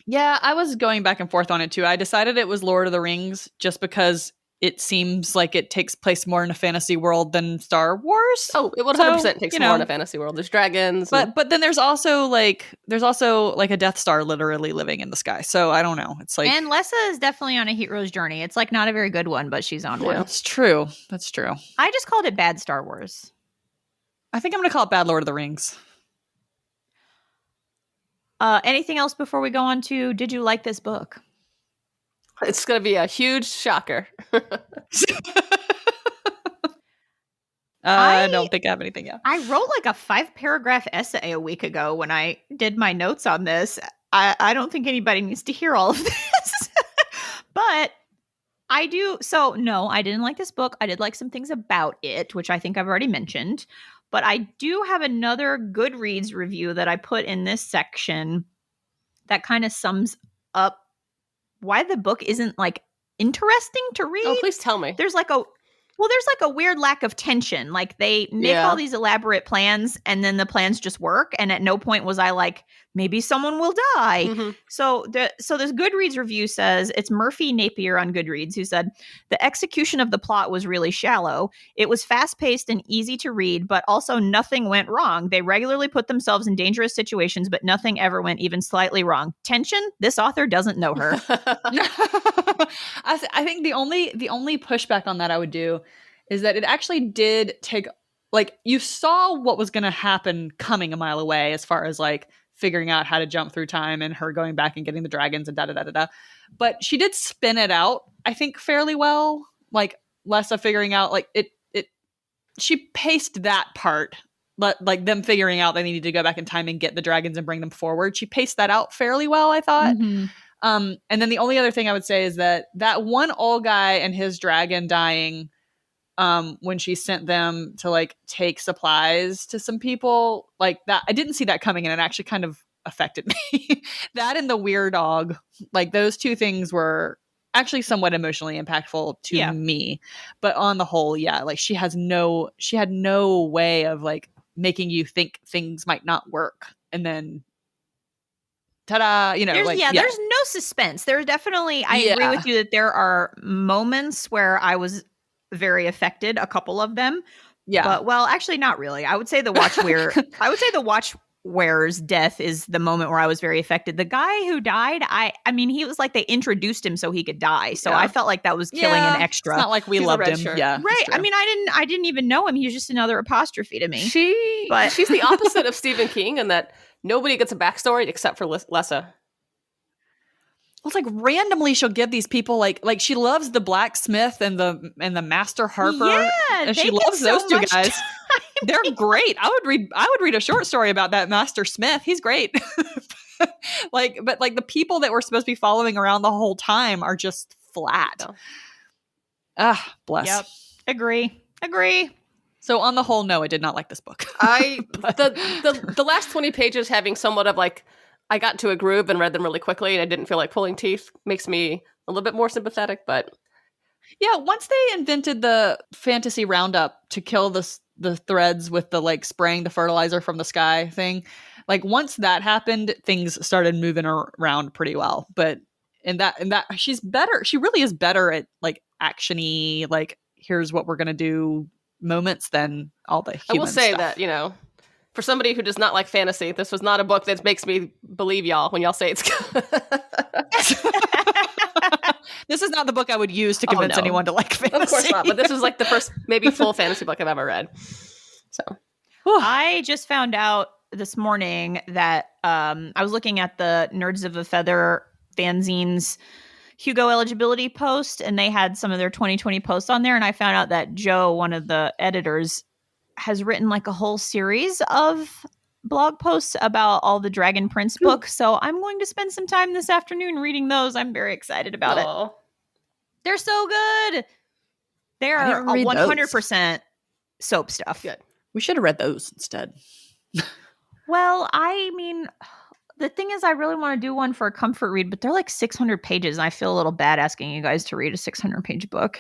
[SPEAKER 3] Yeah, I was going back and forth on it too. I decided it was Lord of the Rings just because it seems like it takes place more in a fantasy world than Star Wars.
[SPEAKER 2] Oh, it 100% takes more in a fantasy world. There's dragons.
[SPEAKER 3] But then there's also like a Death Star literally living in the sky. So I don't know. It's like,
[SPEAKER 1] and Lessa is definitely on a hero's journey. It's like not a very good one, but she's on one.
[SPEAKER 3] That's true. That's true.
[SPEAKER 1] I just called it bad Star Wars.
[SPEAKER 3] I think I'm going to call it bad Lord of the Rings.
[SPEAKER 1] Anything else before we go on to, did you like this book?
[SPEAKER 2] It's going to be a huge shocker.
[SPEAKER 3] I don't think I have anything yet.
[SPEAKER 1] I wrote like a 5-paragraph essay a week ago when I did my notes on this. I don't think anybody needs to hear all of this. But I do. So, no, I didn't like this book. I did like some things about it, which I think I've already mentioned. But I do have another Goodreads review that I put in this section that kind of sums up why the book isn't like interesting to read.
[SPEAKER 2] Oh, please tell me.
[SPEAKER 1] There's like a weird lack of tension. Like they make all these elaborate plans and then the plans just work. And at no point was I like, maybe someone will die. Mm-hmm. So this Goodreads review says, it's Murphy Napier on Goodreads who said, the execution of the plot was really shallow. It was fast-paced and easy to read, but also nothing went wrong. They regularly put themselves in dangerous situations, but nothing ever went even slightly wrong. Tension? This author doesn't know her.
[SPEAKER 3] I think the only pushback on that I would do is that it actually did take, like, you saw what was going to happen coming a mile away as far as like figuring out how to jump through time and her going back and getting the dragons and da-da-da-da-da. But she did spin it out, I think, fairly well. Like, Lessa figuring out, like, it paced that part, like them figuring out they needed to go back in time and get the dragons and bring them forward. She paced that out fairly well, I thought.
[SPEAKER 1] Mm-hmm.
[SPEAKER 3] And then the only other thing I would say is that one old guy and his dragon dying, when she sent them to like take supplies to some people, like that, I didn't see that coming, and it actually kind of affected me. That and the weird dog, like those two things were actually somewhat emotionally impactful to me. But on the whole, yeah, like she had no way of like making you think things might not work, and then ta-da,
[SPEAKER 1] there's no suspense. There's definitely, I agree with you that there are moments where I was very affected, a couple of them.
[SPEAKER 3] Yeah.
[SPEAKER 1] But, well, actually not really. I would say the Watchwearer's death is the moment where I was very affected. The guy who died, I mean, he was like they introduced him so he could die. So I felt like that was killing an extra.
[SPEAKER 3] It's not like we loved him.
[SPEAKER 2] Shirt.
[SPEAKER 3] Yeah.
[SPEAKER 1] Right. I mean, I didn't even know him. He was just another apostrophe to me.
[SPEAKER 2] She's the opposite of Stephen King in that nobody gets a backstory except for Lessa.
[SPEAKER 3] Well, it's like randomly she'll give these people like she loves the blacksmith and the master harper.
[SPEAKER 1] Yeah,
[SPEAKER 3] and she loves those two guys. They're great. I would read a short story about that Master Smith. He's great. But the people that we're supposed to be following around the whole time are just flat. Bless.
[SPEAKER 1] Yep. Agree.
[SPEAKER 3] So on the whole, no, I did not like this book.
[SPEAKER 2] The last 20 pages having somewhat of like, I got into a groove and read them really quickly and I didn't feel like pulling teeth makes me a little bit more sympathetic, but
[SPEAKER 3] yeah, once they invented the fantasy roundup to kill the threads with the like spraying the fertilizer from the sky thing, like once that happened, things started moving around pretty well. But in that she's better. She really is better at like actiony, like here's what we're gonna do moments than all the human
[SPEAKER 2] I will say
[SPEAKER 3] stuff.
[SPEAKER 2] that, for somebody who does not like fantasy, this was not a book that makes me believe y'all when y'all say it's good.
[SPEAKER 3] This is not the book I would use to convince anyone to like fantasy.
[SPEAKER 2] Of course not, but this is like the first maybe full fantasy book I've ever read. So
[SPEAKER 1] I just found out this morning that I was looking at the Nerds of a Feather fanzine's Hugo eligibility post, and they had some of their 2020 posts on there, and I found out that Joe, one of the editors, has written like a whole series of blog posts about all the Dragon Prince books. So I'm going to spend some time this afternoon reading those. I'm very excited about it. They're so good. They're 100% soap stuff.
[SPEAKER 2] Good.
[SPEAKER 3] We should have read those instead.
[SPEAKER 1] Well, I mean, the thing is, I really want to do one for a comfort read, but they're like 600 pages, and I feel a little bad asking you guys to read a 600-page book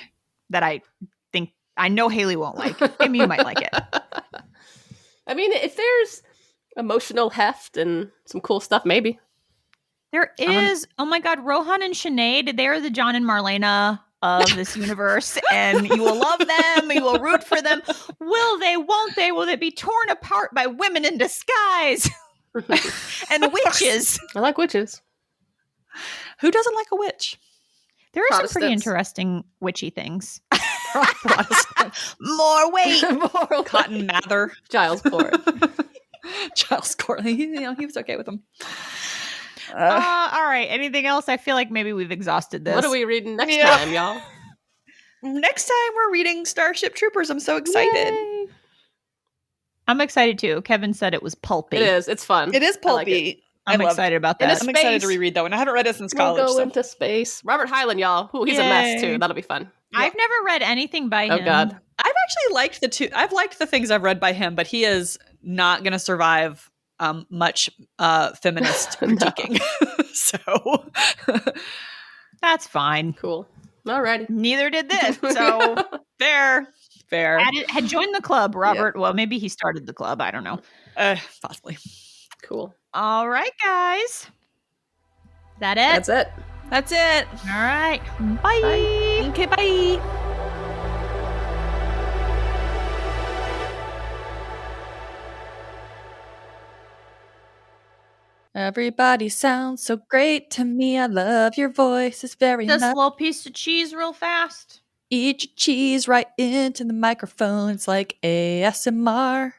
[SPEAKER 1] that I know Haley won't like. Maybe you might like it.
[SPEAKER 2] I mean, if there's emotional heft and some cool stuff, maybe.
[SPEAKER 1] There is. Oh my God, Rohan and Sinead, they're the John and Marlena of this universe, and you will love them. You will root for them. Will they? Won't they? Will they be torn apart by women in disguise and witches?
[SPEAKER 2] I like witches.
[SPEAKER 3] Who doesn't like a witch?
[SPEAKER 1] There are some pretty interesting witchy things.
[SPEAKER 3] More weight.
[SPEAKER 2] More
[SPEAKER 3] Cotton Mather.
[SPEAKER 2] Giles Court.
[SPEAKER 3] Giles Court. He was okay with them.
[SPEAKER 1] All right. Anything else? I feel like maybe we've exhausted this.
[SPEAKER 2] What are we reading next time, y'all?
[SPEAKER 3] Next time we're reading Starship Troopers. I'm so excited.
[SPEAKER 2] Yay.
[SPEAKER 1] I'm excited too. Kevin said it was pulpy.
[SPEAKER 2] It is. It's fun.
[SPEAKER 3] It is pulpy.
[SPEAKER 2] Like it.
[SPEAKER 1] I'm excited about that.
[SPEAKER 3] I'm excited to reread that one. I haven't read it since college.
[SPEAKER 2] We'll go into space. Robert Hyland, y'all. Ooh, he's a mess too. That'll be fun.
[SPEAKER 1] I've never read anything by him.
[SPEAKER 2] Oh God.
[SPEAKER 3] I've actually liked the two. I've liked the things I've read by him, but he is not going to survive much feminist critiquing. So
[SPEAKER 1] that's fine.
[SPEAKER 2] Cool. Alrighty.
[SPEAKER 1] Neither did this. So
[SPEAKER 3] fair.
[SPEAKER 1] Had joined the club, Robert. Yeah. Well, maybe he started the club. I don't know.
[SPEAKER 3] Possibly.
[SPEAKER 2] Cool.
[SPEAKER 1] All right, guys. That it?
[SPEAKER 2] That's it.
[SPEAKER 1] All right. Bye.
[SPEAKER 3] Okay, bye. Everybody sounds so great to me. I love your voice. It's very
[SPEAKER 1] nice. Just a little piece of cheese real fast.
[SPEAKER 3] Eat your cheese right into the microphone. It's like ASMR.